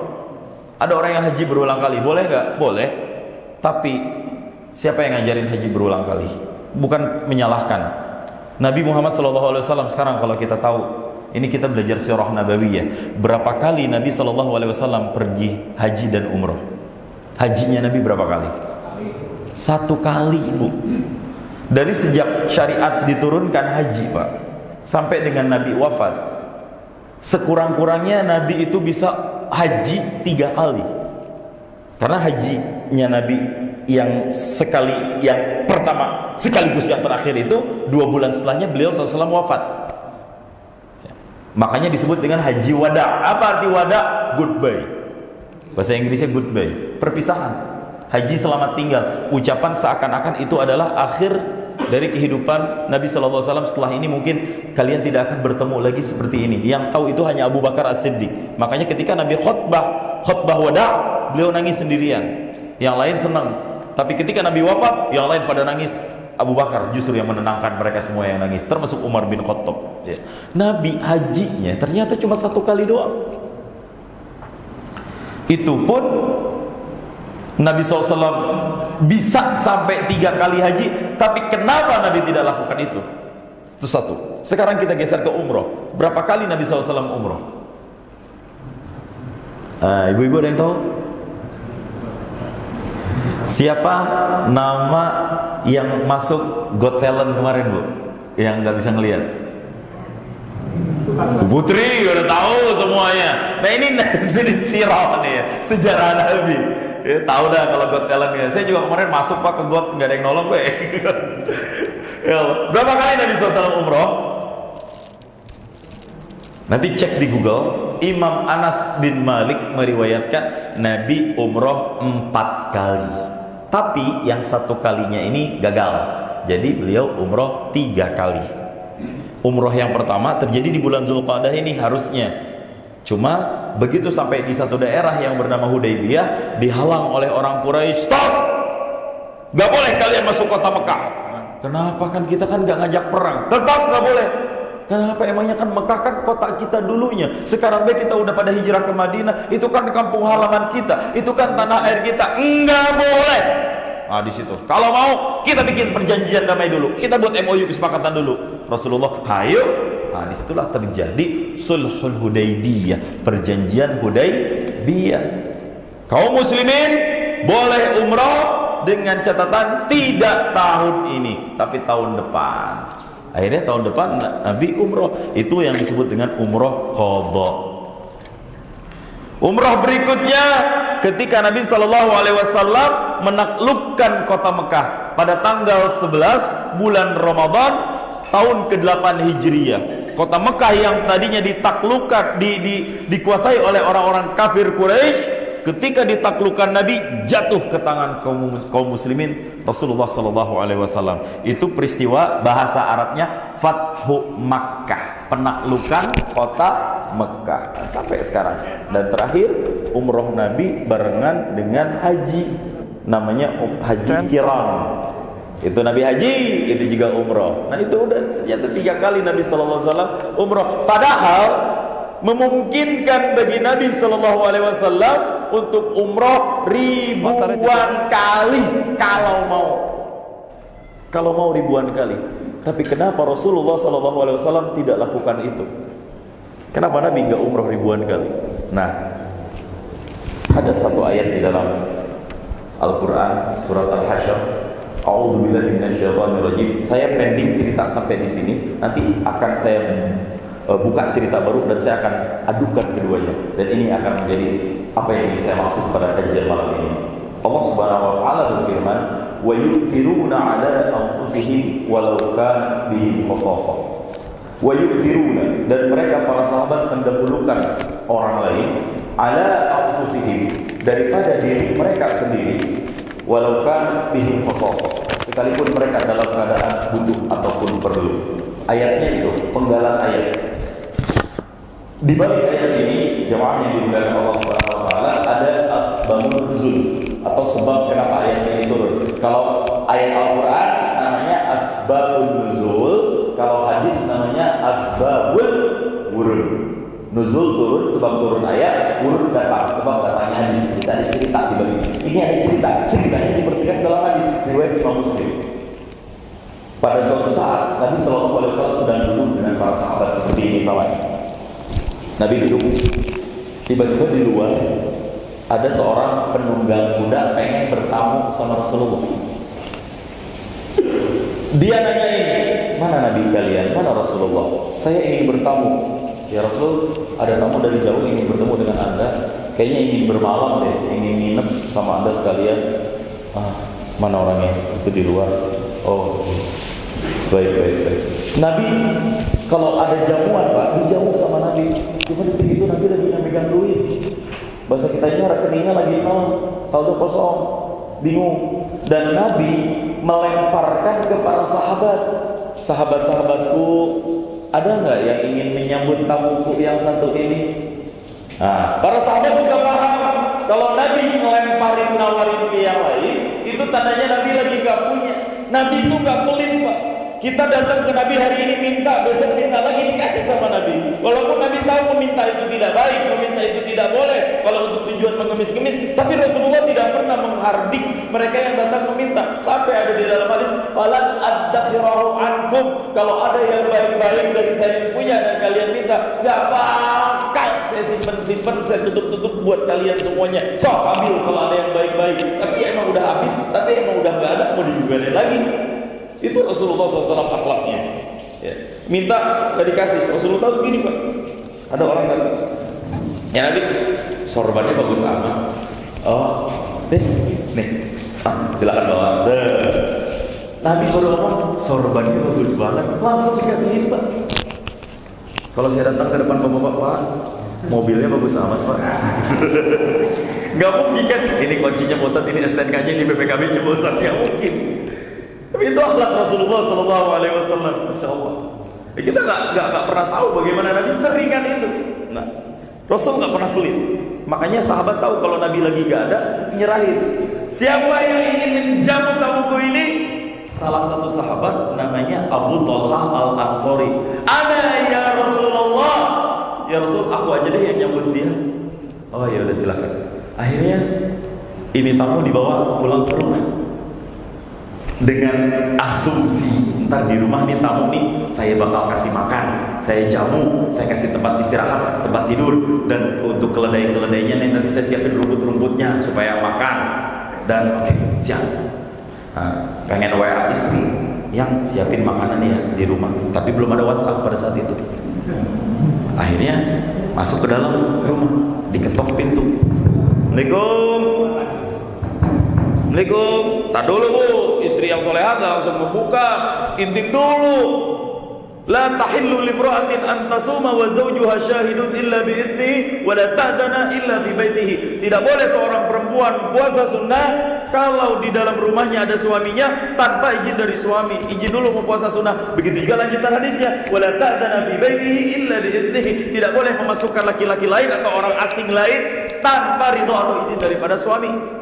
Ada orang yang haji berulang kali, boleh nggak? Boleh. Tapi siapa yang ngajarin haji berulang kali? Bukan menyalahkan. Nabi Muhammad SAW sekarang kalau kita tahu, ini kita belajar sirah nabawiyah. Berapa kali Nabi SAW pergi haji dan umroh? Hajinya Nabi berapa kali? 1 kali, Bu. Dari sejak syariat diturunkan haji, Pak, sampai dengan Nabi wafat, sekurang-kurangnya Nabi itu bisa haji 3 kali. Karena hajinya Nabi yang sekali, yang pertama sekaligus yang terakhir itu 2 bulan setelahnya beliau SAW wafat. Makanya disebut dengan haji wada. Apa arti wada? Goodbye. Bahasa Inggrisnya goodbye, perpisahan. Haji selamat tinggal, ucapan seakan-akan itu adalah akhir dari kehidupan Nabi SAW. Setelah ini mungkin kalian tidak akan bertemu lagi seperti ini. Yang tahu itu hanya Abu Bakar As-Siddiq. Makanya ketika Nabi khutbah wada, beliau nangis sendirian, yang lain senang. Tapi ketika Nabi wafat, yang lain pada nangis. Abu Bakar justru yang menenangkan mereka semua yang nangis, termasuk Umar bin Khattab. Ya. Nabi hajinya ternyata cuma 1 kali doang. Itu pun Nabi SAW bisa sampai 3 kali haji, tapi kenapa Nabi tidak lakukan itu? Itu satu. Sekarang kita geser ke umroh. Berapa kali Nabi SAW umroh? Ibu-ibu ada yang tahu? Siapa nama yang masuk Got Talent kemarin, Bu? Yang nggak bisa ngelihat? Putri udah tahu semuanya. Nah ini sirah nih ya, sejarah Nabi. Ya, tahu dah kalau Got Talent ya. Saya juga kemarin masuk Pak ke Got, nggak ada yang nolong gue. Ya, berapa kali Nabi SAW umroh? Nanti cek di Google. Imam Anas bin Malik meriwayatkan Nabi umroh 4 kali. Tapi yang 1 kalinya ini gagal. Jadi beliau umroh 3 kali. Umroh yang pertama terjadi di bulan Zulqa'dah ini harusnya. Cuma begitu sampai di satu daerah yang bernama Hudaybiyah, dihalang oleh orang Quraisy. Stop! Gak boleh kalian masuk kota Mekah. Kenapa? Kan kita kan gak ngajak perang. Tetap gak boleh. Kenapa? Emangnya kan Mekah kan kota kita dulunya. Sekarang kita udah pada hijrah ke Madinah. Itu kan kampung halaman kita. Itu kan tanah air kita. Enggak boleh. Nah di situ. Kalau mau kita bikin perjanjian damai dulu. Kita buat MOU kesepakatan dulu. Rasulullah, hayo. Nah disitulah terjadi Sulhul Hudaybiyah, perjanjian Hudaybiyah. Kaum muslimin boleh umrah dengan catatan tidak tahun ini, tapi tahun depan. Akhirnya tahun depan Nabi umroh. Itu yang disebut dengan umroh qadha. Umroh berikutnya ketika Nabi SAW menaklukkan kota Mekah pada tanggal 11 bulan Ramadan tahun ke-8 Hijriyah. Kota Mekah yang tadinya ditaklukkan dikuasai oleh orang-orang kafir Quraisy, ketika ditaklukkan Nabi jatuh ke tangan kaum muslimin Rasulullah SAW. Itu peristiwa bahasa Arabnya Fathu Makkah, penaklukan kota Mekah sampai sekarang. Dan terakhir umroh Nabi barengan dengan haji, namanya haji Qiran. Itu Nabi haji, itu juga umroh. Nah itu udah ternyata 3 kali Nabi SAW umroh. Padahal memungkinkan bagi Nabi SAW untuk umroh ribuan kali kalau mau ribuan kali. Tapi kenapa Rasulullah SAW tidak lakukan itu? Kenapa Nabi nggak umroh ribuan kali? Nah, ada satu ayat di dalam Al-Quran surat Al-Hasyr. A'udzubillahi minasyaitonirrajim. Saya pending cerita sampai di sini. Nanti akan saya buka cerita baru dan saya akan adukan keduanya. Dan ini akan menjadi apa yang ingin saya maksud pada kajian malam ini. Allah Subhanahu wa taala berfirman, "Wa yu'thiruna 'ala anfusihim walau kanat bihim khassasah." Wa yu'thiruna, dan mereka para sahabat mendahulukan orang lain 'ala anfusihim, daripada diri mereka sendiri, walau kanat bihim khassasah, sekalipun mereka dalam keadaan butuh ataupun perlu. Ayatnya itu penggalan ayat. Di balik ayat ini, jemaah yang dimuliakan Allah Subhanahu wa taala, ada asbabun nuzul atau sebab kenapa ayat ini turun. Kalau ayat Al-Qur'an namanya asbabun nuzul, kalau hadis namanya asbabul wurud. Nuzul turun sebab turun ayat, wurud datang sebab datangnya hadis. Kita ada cerita di balik. Ini ada cerita. Ceritanya dipertegas dalam hadis riwayat Imam Muslim. Pada suatu saat Nabi SAW sedang duduk dengan para sahabat seperti ini misalnya. Nabi duduk, tiba-tiba di luar ada seorang penunggang kuda pengen bertamu sama Rasulullah. Dia nanyain, mana Nabi kalian, mana Rasulullah? Saya ingin bertamu. Ya Rasul, ada tamu dari jauh ingin bertemu dengan anda. Kayaknya ingin bermalam deh, ingin nginep sama anda sekalian. Mana orangnya? Itu di luar. Oh, baik. Nabi, kalau ada jamuan Pak, dijamu sama Nabi. Cuma detik itu Nabi lagi megang duit. Bahasa kita ini rekeningnya lagi nol, saldo kosong, bingung. Dan Nabi melemparkan ke para sahabat, sahabat-sahabatku, ada nggak yang ingin menyambut tamuku yang satu ini? Nah, para sahabat juga paham kalau Nabi ngelemparin, nawarin ke yang lain, itu tandanya Nabi lagi nggak punya. Nabi itu nggak pelit Pak. Kita datang ke Nabi hari ini minta, besok minta lagi, dikasih sama Nabi. Walaupun Nabi tahu meminta itu tidak baik, meminta itu tidak boleh kalau untuk tujuan mengemis-ngemis, tapi Rasulullah tidak pernah menghardik mereka yang datang meminta. Sampai ada di dalam hadis, falan addakhirahu ankum, kalau ada yang baik-baik dari saya yang punya dan kalian minta, nggak bakal saya simpen-simpen, saya tutup-tutup buat kalian semuanya. So, ambil kalau ada yang baik-baik. Tapi emang udah habis, tapi emang udah nggak ada, mau digimana lagi? Itu Rasulullah SAW akhlaknya. Ya. Minta nggak dikasih. Rasulullah tuh gini Pak, ada orang datang, ya Nabi, sorbannya bagus amat. Oh, nih, silakan bawa. Nabi kalau ngomong sorbannya bagus banget, langsung dikasihin Pak. Kalau saya datang ke depan bapak-bapak, Pak, mobilnya bagus amat Pak. Gak mungkin kan? Ini kuncinya Pak Ustadz, ini STNK-nya, ini BPKB-nya Pak Ustadz, gak mungkin. Tapi itu akhlak Rasulullah SAW. Masya Allah. Kita nggak pernah tahu bagaimana Nabi seringan itu. Nah, Rasul nggak pernah pelit. Makanya sahabat tahu kalau Nabi lagi nggak ada, nyerahin. Siapa yang ingin menjamu tamuku ini? Salah satu sahabat namanya Abu Talha Al-Ansori. Ana ya Rasulullah. Ya Rasul, aku aja deh yang nyambut dia. Oh ya udah silakan. Akhirnya ini tamu dibawa pulang ke rumah dengan asumsi ntar di rumah nih tamu nih saya bakal kasih makan, saya jamu, saya kasih tempat istirahat, tempat tidur, dan untuk keledai-keledainya nih nanti saya siapin rumput-rumputnya supaya makan. Dan oke, siap. Nah, pengen WA istri yang siapin makanan ya di rumah, tapi belum ada WhatsApp pada saat itu. Akhirnya masuk ke dalam rumah, diketok pintu. Assalamualaikum. Assalamualaikum. Tak dulu Bu, istri yang solehah langsung membuka, intip dulu. La tahillu limra'atin an tasuma wa zawjuha syahidun illa bi'idnihi wa la ta'dana illa fi baitihi. Tidak boleh seorang perempuan puasa sunnah kalau di dalam rumahnya ada suaminya tanpa izin dari suami. Izin dulu mau puasa sunnah. Begitu juga lanjutan hadisnya, wa la ta'dana fi baitihi illa bi'idnihi. Tidak boleh memasukkan laki-laki lain atau orang asing lain tanpa ridha atau izin daripada suami.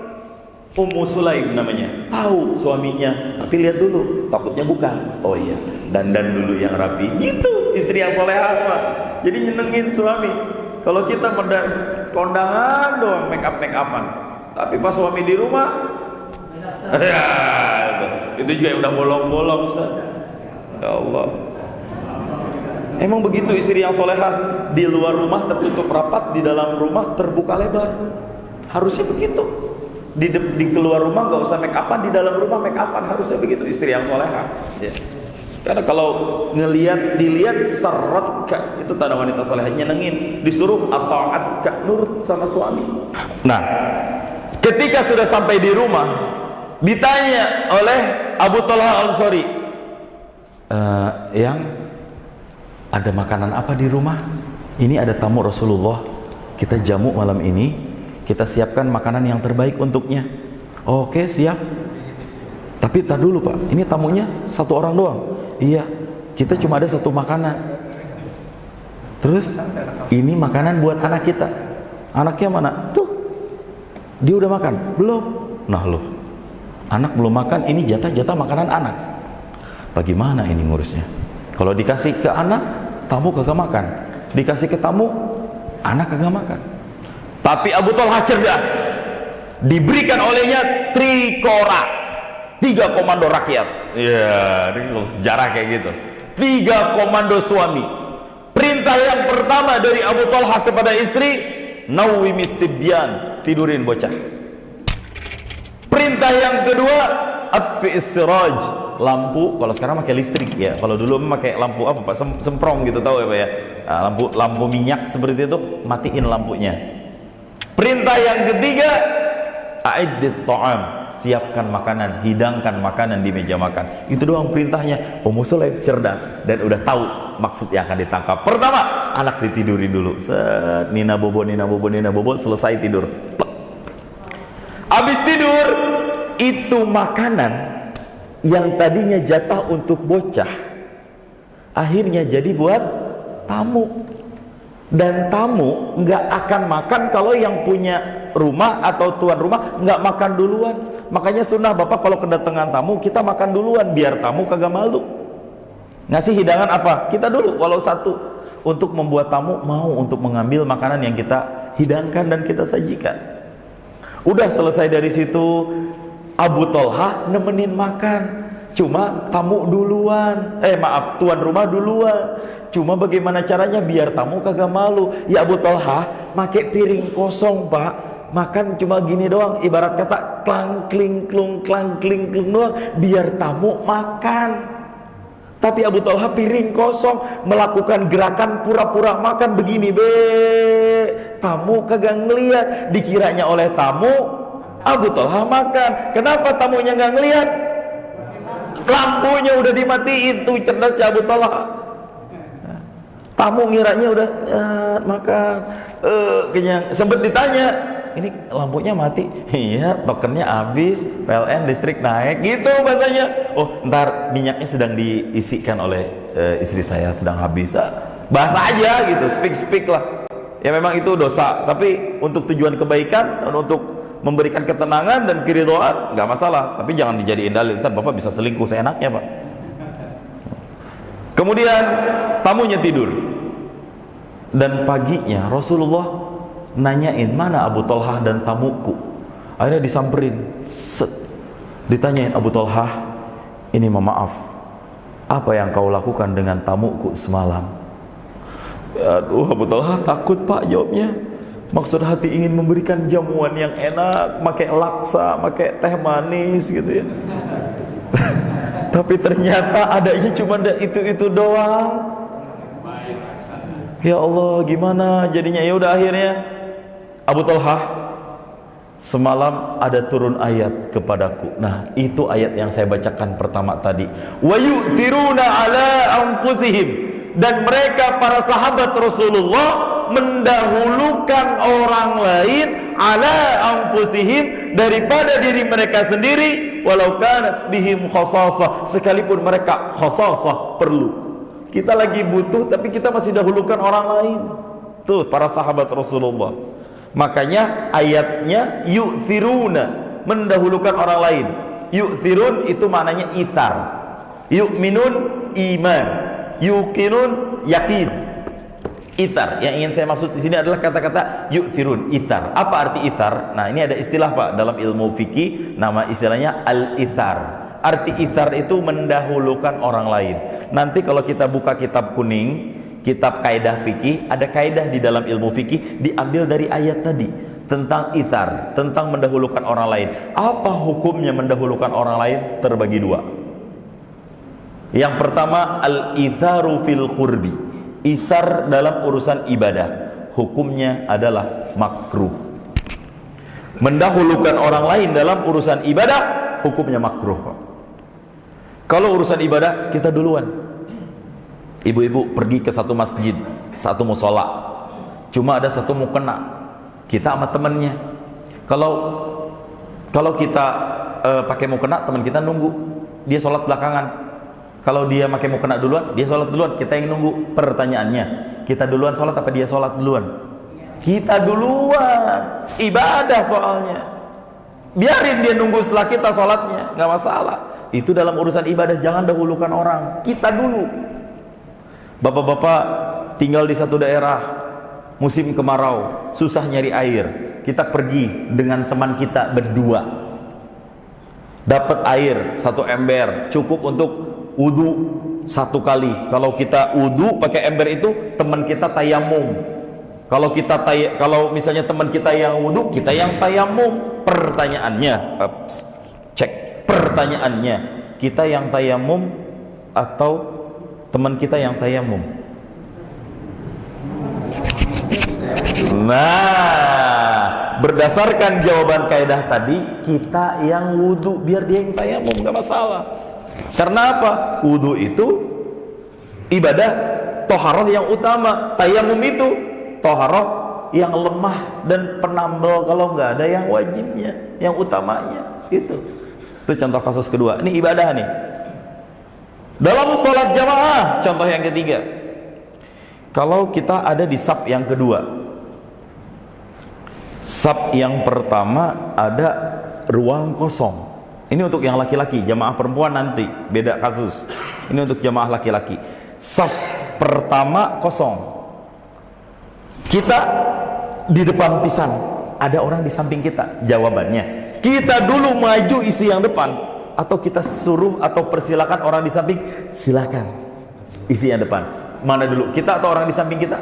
Ummu Sulaim namanya, tahu suaminya, tapi lihat dulu, takutnya bukan. Oh iya, dandan dulu yang rapi. Itu istri yang solehah Pak. Jadi nyenengin suami. Kalau kita kondangan doang, make upan, tapi pas suami di rumah, ya, itu juga udah bolong-bolong Ustaz. Ya Allah. Emang begitu istri yang solehah, di luar rumah tertutup rapat, di dalam rumah terbuka lebar. Harusnya begitu. Di keluar rumah nggak usah make upan, di dalam rumah make upan, harusnya begitu istri yang solehah. Ya. Karena kalau dilihat seret kak, itu tanda wanita solehah, nyenengin, disuruh ataat kak, nurut sama suami. Nah, ketika sudah sampai di rumah, ditanya oleh Abu Talha Al-Ansori, yang ada makanan apa di rumah? Ini ada tamu Rasulullah, kita jamu malam ini. Kita siapkan makanan yang terbaik untuknya. Oke, siap. Tapi tak dulu Pak, ini tamunya satu orang doang. Iya, kita cuma ada satu makanan. Terus ini makanan buat anak kita. Anaknya mana? Tuh, dia udah makan? Belum. Nah loh, anak belum makan, ini jatah-jatah makanan anak. Bagaimana ini ngurusnya? Kalau dikasih ke anak, tamu kagak makan. Dikasih ke tamu, anak kagak makan. Tapi Abu Talha cerdas, diberikan olehnya trikora, 3 komando rakyat. Ya, ini sejarah kayak gitu. 3 komando suami. Perintah yang pertama dari Abu Talha kepada istri, nawwimis sibyan, tidurin bocah. Perintah yang kedua, atfi'is siraj, lampu. Kalau sekarang pakai listrik ya. Kalau dulu pakai lampu apa Pak? Semprong gitu, tahu ya Pak ya. Nah, lampu minyak seperti itu, matiin lampunya. Perintah yang ketiga, a'iddit ta'am, siapkan makanan, hidangkan makanan di meja makan. Itu doang perintahnya. Ummu Sulaim cerdas dan udah tahu maksud yang akan ditangkap. Pertama, anak ditidurin dulu. Set, nina bobo, selesai tidur. Habis tidur, itu makanan yang tadinya jatah untuk bocah, akhirnya jadi buat tamu. Dan tamu nggak akan makan kalau yang punya rumah atau tuan rumah nggak makan duluan. Makanya sunnah Bapak kalau kedatangan tamu, kita makan duluan biar tamu kagak malu. Ngasih hidangan apa? Kita dulu walau satu, untuk membuat tamu mau untuk mengambil makanan yang kita hidangkan dan kita sajikan. Udah selesai dari situ, Abu Thalhah nemenin makan. Cuma tamu duluan, tuan rumah duluan. Cuma bagaimana caranya biar tamu kagak malu? Ya Abu Thalhah make piring kosong, Pak. Makan cuma gini doang, ibarat kata klang kling klung doang, biar tamu makan. Tapi Abu Thalhah piring kosong, melakukan gerakan pura-pura makan begini, tamu kagak ngeliat. Dikiranya oleh tamu Abu Thalhah makan. Kenapa tamunya nggak ngeliat? Lampunya udah dimatiin. Tuh cerdas Abu Thalhah. Tamu ngiranya udah makan, kenyang. Sempet ditanya, ini lampunya mati. Iya, tokennya habis, PLN listrik naik, gitu bahasanya. Oh, ntar minyaknya sedang diisikan oleh istri saya, sedang habis. Bahasa aja gitu, speak lah. Ya memang itu dosa, tapi untuk tujuan kebaikan dan untuk memberikan ketenangan dan keridhaan nggak masalah. Tapi jangan dijadiin dalil, ntar bapak bisa selingkuh seenaknya, Pak. Kemudian tamunya tidur, dan paginya Rasulullah nanyain, mana Abu Thalhah dan tamuku. Akhirnya disamperin, ditanyain, Abu Thalhah, ini maaf, apa yang kau lakukan dengan tamuku semalam? Aduh, Abu Thalhah takut, Pak, jawabnya. Maksud hati ingin memberikan jamuan yang enak, pakai laksa, pakai teh manis gitu ya. Tapi ternyata adanya cuma itu doang. Ya Allah, gimana jadinya? Ya udah, akhirnya Abu Thalhah, semalam ada turun ayat kepadaku. Nah, itu ayat yang saya bacakan pertama tadi. Wa yu'thiruna ala anfusihim. Dan mereka para sahabat Rasulullah mendahulukan orang lain ala anfusihim, daripada diri mereka sendiri, walau kanat bihim khasasah, sekalipun mereka khasasah, perlu. Kita lagi butuh tapi kita masih dahulukan orang lain. Tuh para sahabat Rasulullah. Makanya ayatnya yu'thiruna, mendahulukan orang lain. Yu'thirun itu maknanya itar. Yu'minun iman, yuqinun yakin. Itar. Yang ingin saya maksud di sini adalah kata-kata yu'thirun, itar. Apa arti itar? Nah, ini ada istilah, Pak, dalam ilmu fikih, nama istilahnya al-itar. Arti itar itu mendahulukan orang lain. Nanti kalau kita buka kitab kuning, kitab kaidah fikih, ada kaidah di dalam ilmu fikih diambil dari ayat tadi tentang itar, tentang mendahulukan orang lain. Apa hukumnya mendahulukan orang lain? Terbagi dua. Yang pertama, al-itharu fil qurbi, isar dalam urusan ibadah, hukumnya adalah makruh. Mendahulukan orang lain dalam urusan ibadah, hukumnya makruh, Pak. Kalau urusan ibadah, kita duluan. Ibu-ibu pergi ke satu masjid, satu musola, cuma ada satu mukena, kita sama temennya. Kalau kita pakai mukena, teman kita nunggu, dia sholat belakangan. Kalau dia pakai mukena duluan, dia sholat duluan, kita yang nunggu. Pertanyaannya, kita duluan sholat apa dia sholat duluan? Kita duluan, ibadah soalnya. Biarin dia nunggu setelah kita sholatnya, nggak masalah. Itu dalam urusan ibadah, jangan dahulukan orang, kita dulu. Bapak-bapak tinggal di satu daerah, musim kemarau, susah nyari air, kita pergi dengan teman kita berdua, dapat air satu ember, cukup untuk wudu satu kali. Kalau kita wudu pakai ember itu, teman kita tayamum. Kalau misalnya teman kita yang wudu, kita yang tayamum. Pertanyaannya, pertanyaannya, kita yang tayamum atau teman kita yang tayamum? Nah, berdasarkan jawaban kaidah tadi, kita yang wudu, biar dia yang tayamum, gak masalah. Karena apa? Wudu itu ibadah toharoh yang utama, tayamum itu toharoh yang lemah dan penambal kalau nggak ada yang wajibnya, yang utamanya. Itu contoh kasus kedua. Ini ibadah nih. Dalam sholat jamaah, contoh yang ketiga. Kalau kita ada di saf yang kedua, saf yang pertama ada ruang kosong. Ini untuk yang laki-laki, jamaah perempuan nanti beda kasus. Ini untuk jamaah laki-laki. Saf pertama kosong, kita di depan pisan, ada orang di samping kita? Jawabannya, kita dulu maju isi yang depan, atau kita suruh atau persilakan orang di samping, silakan isi yang depan. Mana dulu, kita atau orang di samping kita?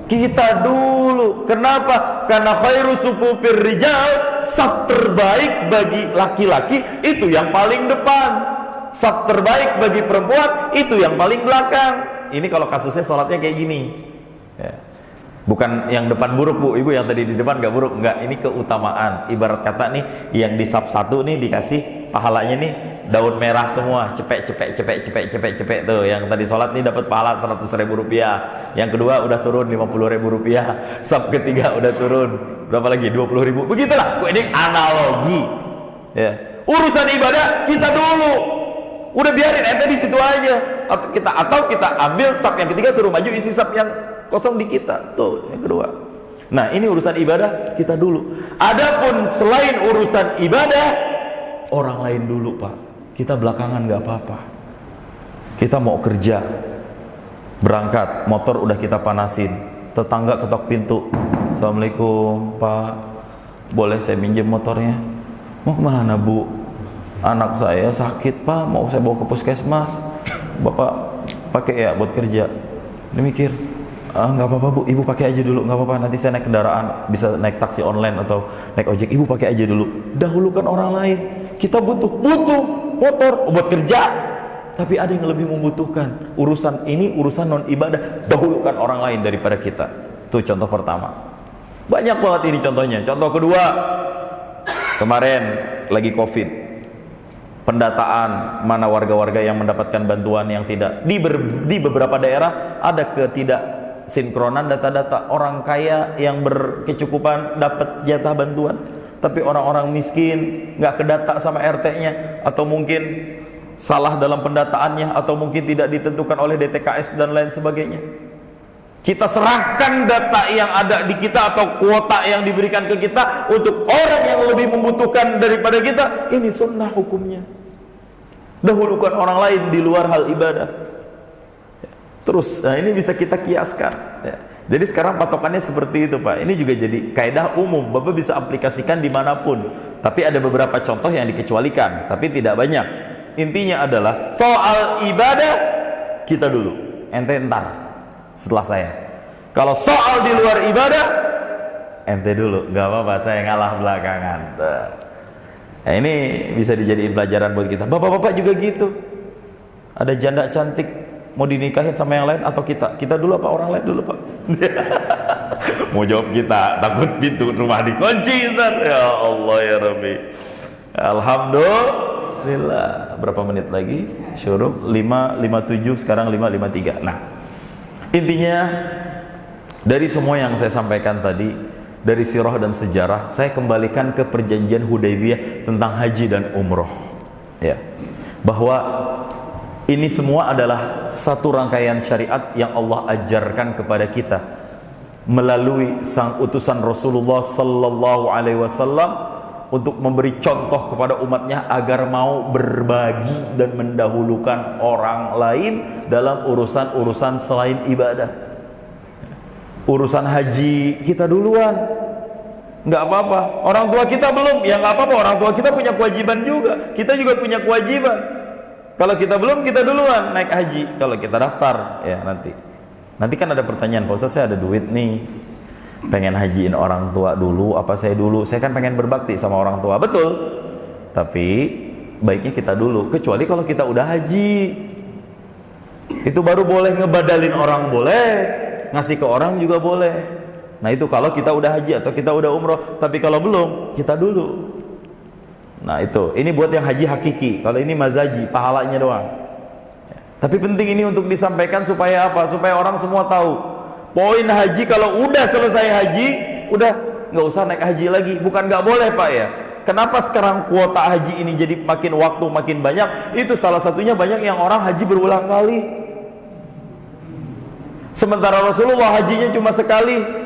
Kita dulu. Kenapa? Karena khairu sufufir rijal, saf terbaik bagi laki-laki itu yang paling depan, saf terbaik bagi perempuan itu yang paling belakang. Ini kalau kasusnya sholatnya kayak gini ya. Bukan yang depan buruk bu, ibu yang tadi di depan gak buruk, enggak, ini keutamaan. Ibarat kata nih, yang di saf 1 nih dikasih pahalanya nih daun merah semua, cepek tuh. Yang tadi sholat nih dapat pahala 100.000 rupiah. Yang kedua udah turun 50.000 rupiah. Saf ketiga udah turun berapa lagi? 20.000. Begitulah. Ini analogi. Ya. Urusan ibadah kita dulu. Udah biarin ente di situ aja. Atau kita ambil saf yang ketiga, suruh maju isi saf yang kosong di kita. Tuh yang kedua. Nah ini urusan ibadah kita dulu. Adapun selain urusan ibadah, orang lain dulu pak. Kita belakangan gak apa-apa. Kita mau kerja, berangkat, motor udah kita panasin, tetangga ketok pintu, assalamualaikum pak, boleh saya minjem motornya? Mau kemana bu? Anak saya sakit pak, mau saya bawa ke puskesmas. Bapak pakai ya buat kerja. Dia mikir, nggak apa-apa bu, ibu pakai aja dulu, nggak apa-apa, nanti saya naik kendaraan, bisa naik taksi online atau naik ojek, ibu pakai aja dulu. Dahulukan orang lain. Kita butuh motor buat kerja, tapi ada yang lebih membutuhkan. Urusan ini urusan non ibadah, dahulukan orang lain daripada kita. Itu contoh pertama. Banyak banget ini contohnya. Contoh kedua, kemarin lagi COVID, pendataan mana warga-warga yang mendapatkan bantuan yang tidak. Di beberapa daerah ada ketidaksinkronan data-data. Orang kaya yang berkecukupan dapat jatah bantuan, tapi orang-orang miskin nggak kedata sama RT-nya, atau mungkin salah dalam pendataannya, atau mungkin tidak ditentukan oleh DTKS dan lain sebagainya. Kita serahkan data yang ada di kita atau kuota yang diberikan ke kita untuk orang yang lebih membutuhkan daripada kita. Ini sunnah hukumnya. Dahulukan orang lain di luar hal ibadah. Terus, nah ini bisa kita kiaskan ya. Jadi sekarang patokannya seperti itu pak. Ini juga jadi kaidah umum, bapak bisa aplikasikan dimanapun. Tapi ada beberapa contoh yang dikecualikan, tapi tidak banyak. Intinya adalah soal ibadah kita dulu, ente ntar setelah saya. Kalau soal di luar ibadah, ente dulu, nggak apa-apa, saya ngalah belakangan. Nah, ini bisa dijadiin pelajaran buat kita. Bapak-bapak juga gitu. Ada janda cantik mau dinikahin sama yang lain atau kita dulu apa orang lain dulu pak? Mau jawab kita, takut pintu rumah dikunci ntar. Ya Allah ya Rabbi. Alhamdulillah. Berapa menit lagi? Syuruk 5:57, sekarang 5:53. Nah intinya dari semua yang saya sampaikan tadi, dari sirah dan sejarah, saya kembalikan ke perjanjian Hudaybiyah tentang haji dan umroh ya, bahwa ini semua adalah satu rangkaian syariat yang Allah ajarkan kepada kita melalui sang utusan Rasulullah sallallahu alaihi wasallam untuk memberi contoh kepada umatnya agar mau berbagi dan mendahulukan orang lain dalam urusan-urusan selain ibadah. Urusan haji kita duluan, nggak apa-apa. Orang tua kita belum, ya nggak apa-apa. Orang tua kita punya kewajiban juga, kita juga punya kewajiban. Kalau kita belum, kita duluan naik haji. Kalau kita daftar, ya nanti kan ada pertanyaan, Pak Ustaz, saya ada duit nih, pengen hajiin orang tua dulu, apa saya dulu? Saya kan pengen berbakti sama orang tua, betul. Tapi baiknya kita dulu. Kecuali kalau kita udah haji, itu baru boleh ngebadalin orang, boleh ngasih ke orang juga boleh. Nah itu kalau kita udah haji atau kita udah umroh. Tapi kalau belum, kita dulu. Nah itu, ini buat yang haji hakiki. Kalau ini mazaji, pahalanya doang. Tapi penting ini untuk disampaikan supaya apa? Supaya orang semua tahu. Poin haji kalau udah selesai haji, udah nggak usah naik haji lagi. Bukan nggak boleh pak ya. Kenapa sekarang kuota haji ini jadi makin waktu makin banyak? Itu salah satunya banyak yang orang haji berulang kali. Sementara Rasulullah hajinya cuma sekali.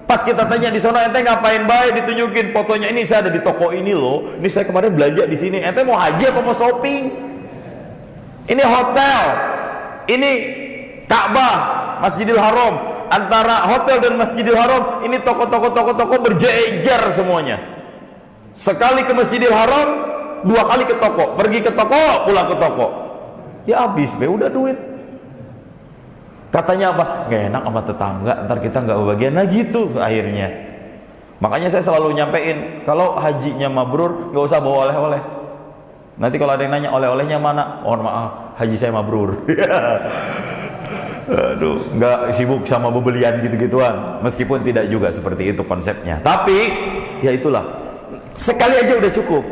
Pas kita tanya di sana, ente ngapain baik, ditunjukin fotonya, ini saya ada di toko ini loh, ini saya kemarin belanja di sini. Ente mau haji apa mau shopping? Ini hotel, ini Ka'bah, Masjidil Haram, antara hotel dan Masjidil Haram ini toko berjejer semuanya. Sekali ke Masjidil Haram, 2 kali ke toko, pergi ke toko, pulang ke toko. Ya habis be, udah duit. Katanya apa? Nggak enak sama tetangga, ntar kita nggak kebagian. Nah gitu akhirnya. Makanya saya selalu nyampein, kalau hajinya mabrur nggak usah bawa oleh-oleh. Nanti kalau ada yang nanya oleh-olehnya mana, mohon maaf, haji saya mabrur. Aduh, nggak sibuk sama bebelian gitu-gituan. Meskipun tidak juga seperti itu konsepnya. Tapi ya itulah, sekali aja udah cukup.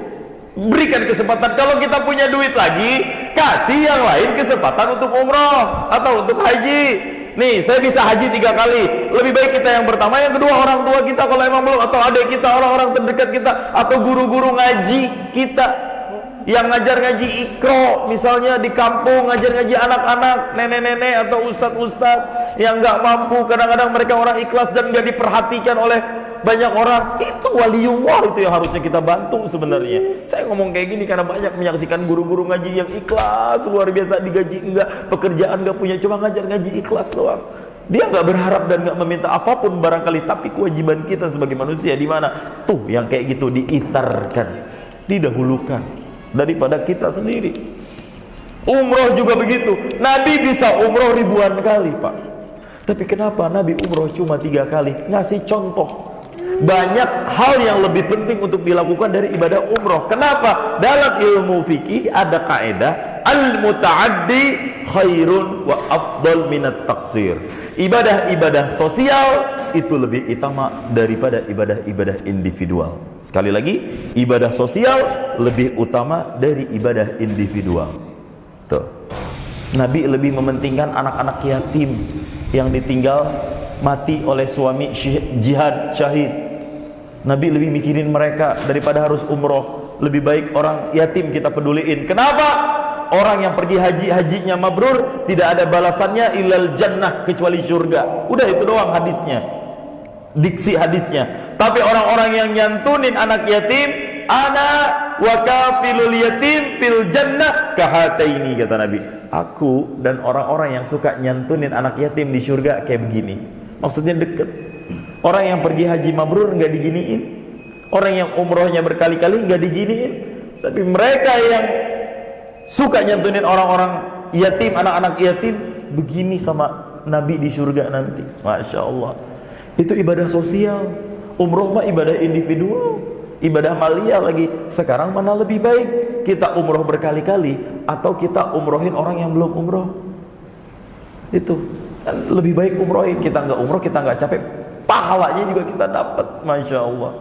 Berikan kesempatan. Kalau kita punya duit lagi, kasih yang lain kesempatan untuk umroh atau untuk haji. Nih, saya bisa haji 3 kali. Lebih baik kita yang pertama, yang kedua orang tua kita kalau emang belum, atau adik kita, orang-orang terdekat kita, atau guru-guru ngaji kita yang ngajar ngaji ikro, misalnya di kampung ngajar ngaji anak-anak, nenek-nenek atau ustadz-ustadz yang nggak mampu. Kadang-kadang mereka orang ikhlas dan nggak diperhatikan oleh banyak orang. Itu waliullah, itu yang harusnya kita bantu sebenarnya. Saya ngomong kayak gini karena banyak menyaksikan guru-guru ngaji yang ikhlas luar biasa, digaji enggak, pekerjaan nggak punya, cuma ngajar ngaji ikhlas doang. Dia nggak berharap dan nggak meminta apapun barangkali, tapi kewajiban kita sebagai manusia di mana? Tuh yang kayak gitu diitarkan, didahulukan daripada kita sendiri. Umroh juga begitu. Nabi bisa umroh ribuan kali, Pak. Tapi kenapa Nabi umroh cuma 3 kali? Ngasih contoh. Banyak hal yang lebih penting untuk dilakukan dari ibadah umroh. Kenapa? Dalam ilmu fikih ada kaidah al-muta'addi khairun wa afdal minat taksir. Ibadah-ibadah sosial itu lebih utama daripada ibadah-ibadah individual. Sekali lagi, ibadah sosial lebih utama dari ibadah individual. Tuh. Nabi lebih mementingkan anak-anak yatim yang ditinggal mati oleh suami jihad syahid. Nabi lebih mikirin mereka daripada harus umroh. Lebih baik orang yatim kita peduliin. Kenapa? Orang yang pergi hajinya mabrur tidak ada balasannya ilal jannah, kecuali surga. Udah itu doang hadisnya, diksi hadisnya. Tapi orang-orang yang nyantunin anak yatim, ana wa kafilul yatim fil jannah kahataini, kata Nabi. Aku dan orang-orang yang suka nyantunin anak yatim di surga kayak begini. Maksudnya deket. Orang yang pergi haji mabrur nggak diginiin, orang yang umrohnya berkali-kali nggak diginiin. Tapi mereka yang suka nyantunin orang-orang yatim, anak-anak yatim, begini sama Nabi di surga nanti. Masya Allah. Itu ibadah sosial. Umroh mah ibadah individual, ibadah maliyah lagi. Sekarang mana lebih baik? Kita umroh berkali-kali atau kita umrohin orang yang belum umroh? Itu lebih baik umrohin. Kita nggak umroh, kita nggak capek, pahalanya juga kita dapat. Masya Allah.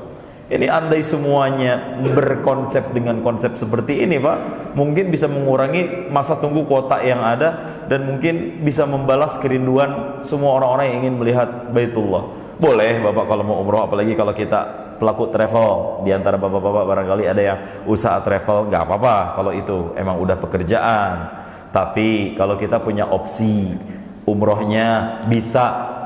Ini andai semuanya berkonsep dengan konsep seperti ini, Pak, mungkin bisa mengurangi masa tunggu kuota yang ada dan mungkin bisa membalas kerinduan semua orang-orang yang ingin melihat Baitullah. Boleh Bapak kalau mau umroh, apalagi kalau kita pelaku travel. Di antara Bapak-bapak barangkali ada yang usaha travel, nggak apa-apa kalau itu emang udah pekerjaan. Tapi kalau kita punya opsi umrohnya bisa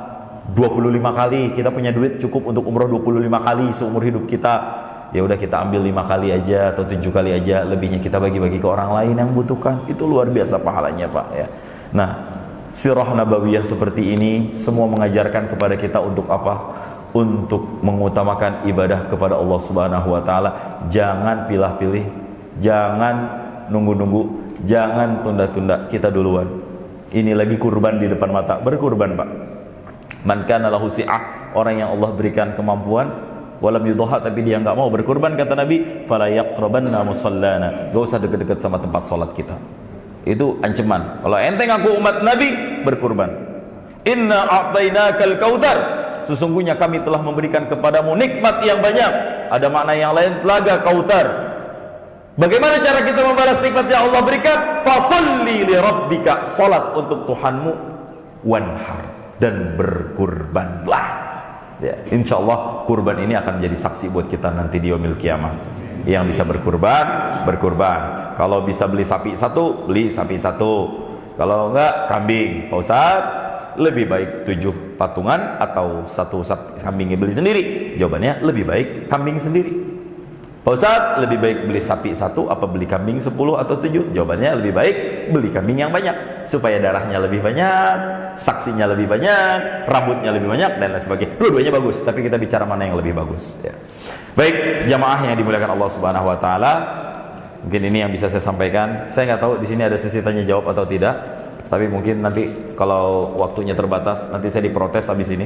25 kali, kita punya duit cukup untuk umroh 25 kali seumur hidup kita, ya udah kita ambil 5 kali aja atau 7 kali aja, lebihnya kita bagi-bagi ke orang lain yang butuhkan. Itu luar biasa pahalanya, Pak, ya. Nah, sirah nabawiyah seperti ini semua mengajarkan kepada kita untuk apa? Untuk mengutamakan ibadah kepada Allah Subhanahu wa taala. Jangan pilih-pilih, jangan nunggu-nunggu, jangan tunda-tunda, kita duluan. Ini lagi kurban di depan mata, berkurban, Pak. Man kana lahu si'ah, orang yang Allah berikan kemampuan, walam yudhha, tapi dia enggak mau berkurban, kata Nabi, fala yaqrabanna musallana, enggak usah dekat-dekat sama tempat salat kita. Itu ancaman. Kalau ente ngaku umat Nabi, berkurban. Inna a'tainakal kautsar, sesungguhnya kami telah memberikan kepadamu nikmat yang banyak. Ada makna yang lain, telaga kautsar. Bagaimana cara kita membalas nikmat yang Allah berikan? Fasalli li rabbika, salat untuk Tuhanmu, wanhar, dan berkurbanlah. Ya, insya Allah kurban ini akan menjadi saksi buat kita nanti di yaumil kiamah. Yang bisa berkurban, berkurban. Kalau bisa beli sapi satu, beli sapi satu. Kalau enggak, kambing. Pak Ustaz, lebih baik 7 patungan atau 1 kambingnya beli sendiri? Jawabannya lebih baik kambing sendiri. Pak Ustaz, lebih baik beli sapi 1 apa beli kambing 10 atau 7? Jawabannya lebih baik beli kambing yang banyak, supaya darahnya lebih banyak, saksinya lebih banyak, rambutnya lebih banyak, dan lain sebagainya. Dua-duanya bagus, tapi kita bicara mana yang lebih bagus. Ya. Baik, jamaah yang dimuliakan Allah Subhanahu Wa Taala, mungkin ini yang bisa saya sampaikan. Saya nggak tahu di sini ada sesi tanya jawab atau tidak, tapi mungkin nanti kalau waktunya terbatas, nanti saya diprotes habis ini.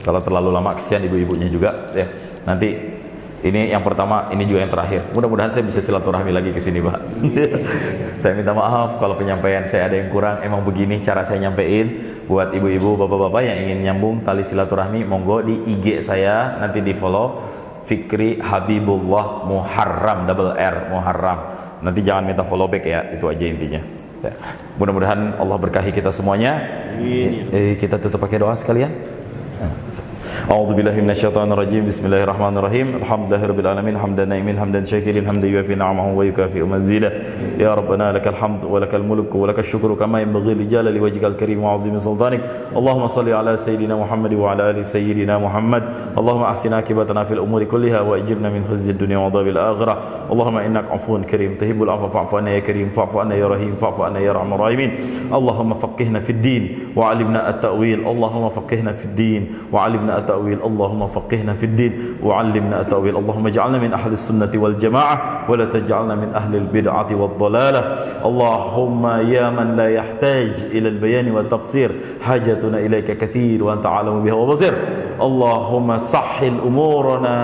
Kalau terlalu lama, kesian ibu-ibunya juga. Ya, nanti. Ini yang pertama, ini juga yang terakhir. Mudah-mudahan saya bisa silaturahmi lagi ke sini, Pak. Saya minta maaf kalau penyampaian saya ada yang kurang. Emang begini cara saya nyampein. Buat ibu-ibu, bapak-bapak yang ingin nyambung tali silaturahmi, monggo di IG saya nanti di follow Fikri Habibullah Muharram, double R Muharram. Nanti jangan minta follow back ya, itu aja intinya. Ya. Mudah-mudahan Allah berkahi kita semuanya. Kita tutup pakai doa sekalian. أعوذ بالله من الشيطان الرجيم بسم الله الرحمن الرحيم الحمد لله رب العالمين حمدا نائمين حمدا شاكرين حمدا يوافي نعمه ويكافئ مزيدا يا ربنا لك الحمد ولك الملك ولك الشكر كما ينبغي لجلال وجهك الكريم وعظيم سلطانك اللهم صل على سيدنا محمد وعلى آل سيدنا محمد اللهم أحسن عاقبتنا في الأمور كلها وأجرنا من خزي الدنيا وعذاب الآخرة اللهم إنك عفو كريم تحب العفو فاعف عنا يا كريم فاعف عنا يا رحيم فاعف عنا يا أرحم الراحمين اللهم فقهنا في الدين وعلمنا التأويل اللهم فقهنا في الدين وعلمنا التأويل اللهم فقهنا في الدين وعلمنا التأويل اللهم اجعلنا من أهل السنة والجماعة ولا تجعلنا من أهل البدعة والضلالة اللهم يا من لا يحتاج إلى البيان والتفسير حاجتنا إليك كثير وأنت عالم بها وبصير اللهم سهل أمورنا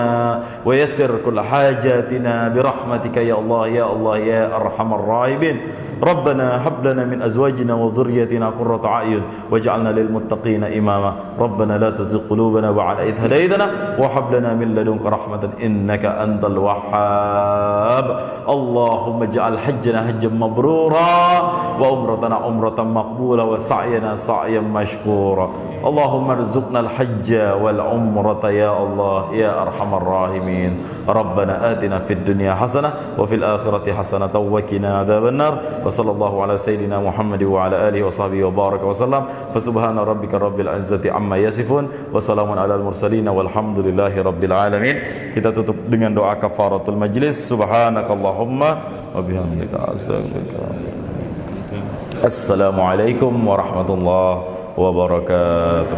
ويسر كل حاجاتنا برحمتك يا الله يا الله يا أرحم الراحمين ربنا هب لنا من أزواجنا وذريتنا قرة أعين واجعلنا للمتقين إماما ربنا لا تزغ قلوبنا بعد إذ هديتنا وهب لنا من لدنك رحمة إنك أنت الوهاب اللهم اجعل حجنا حجا مبرورا وعمرتنا عمرة مقبولة وسعينا سعيا مشكورا اللهم ارزقنا الحج والعمرة يا الله يا أرحم الراحمين ربنا آتنا في الدنيا حسنة وفي الآخرة حسنة وقنا عذاب النار وصلى الله على سيدنا محمد وعلى آله وصحبه وبارك وسلم فسبحان ربك رب العزة عما يصفون وسلام على المرسلين والحمد لله رب العالمين. Kita tutup dengan doa kafaratul majlis. Subhanakallahumma wa bihamdika astaghfiruka. Assalamualaikum warahmatullahi wabarakatuh.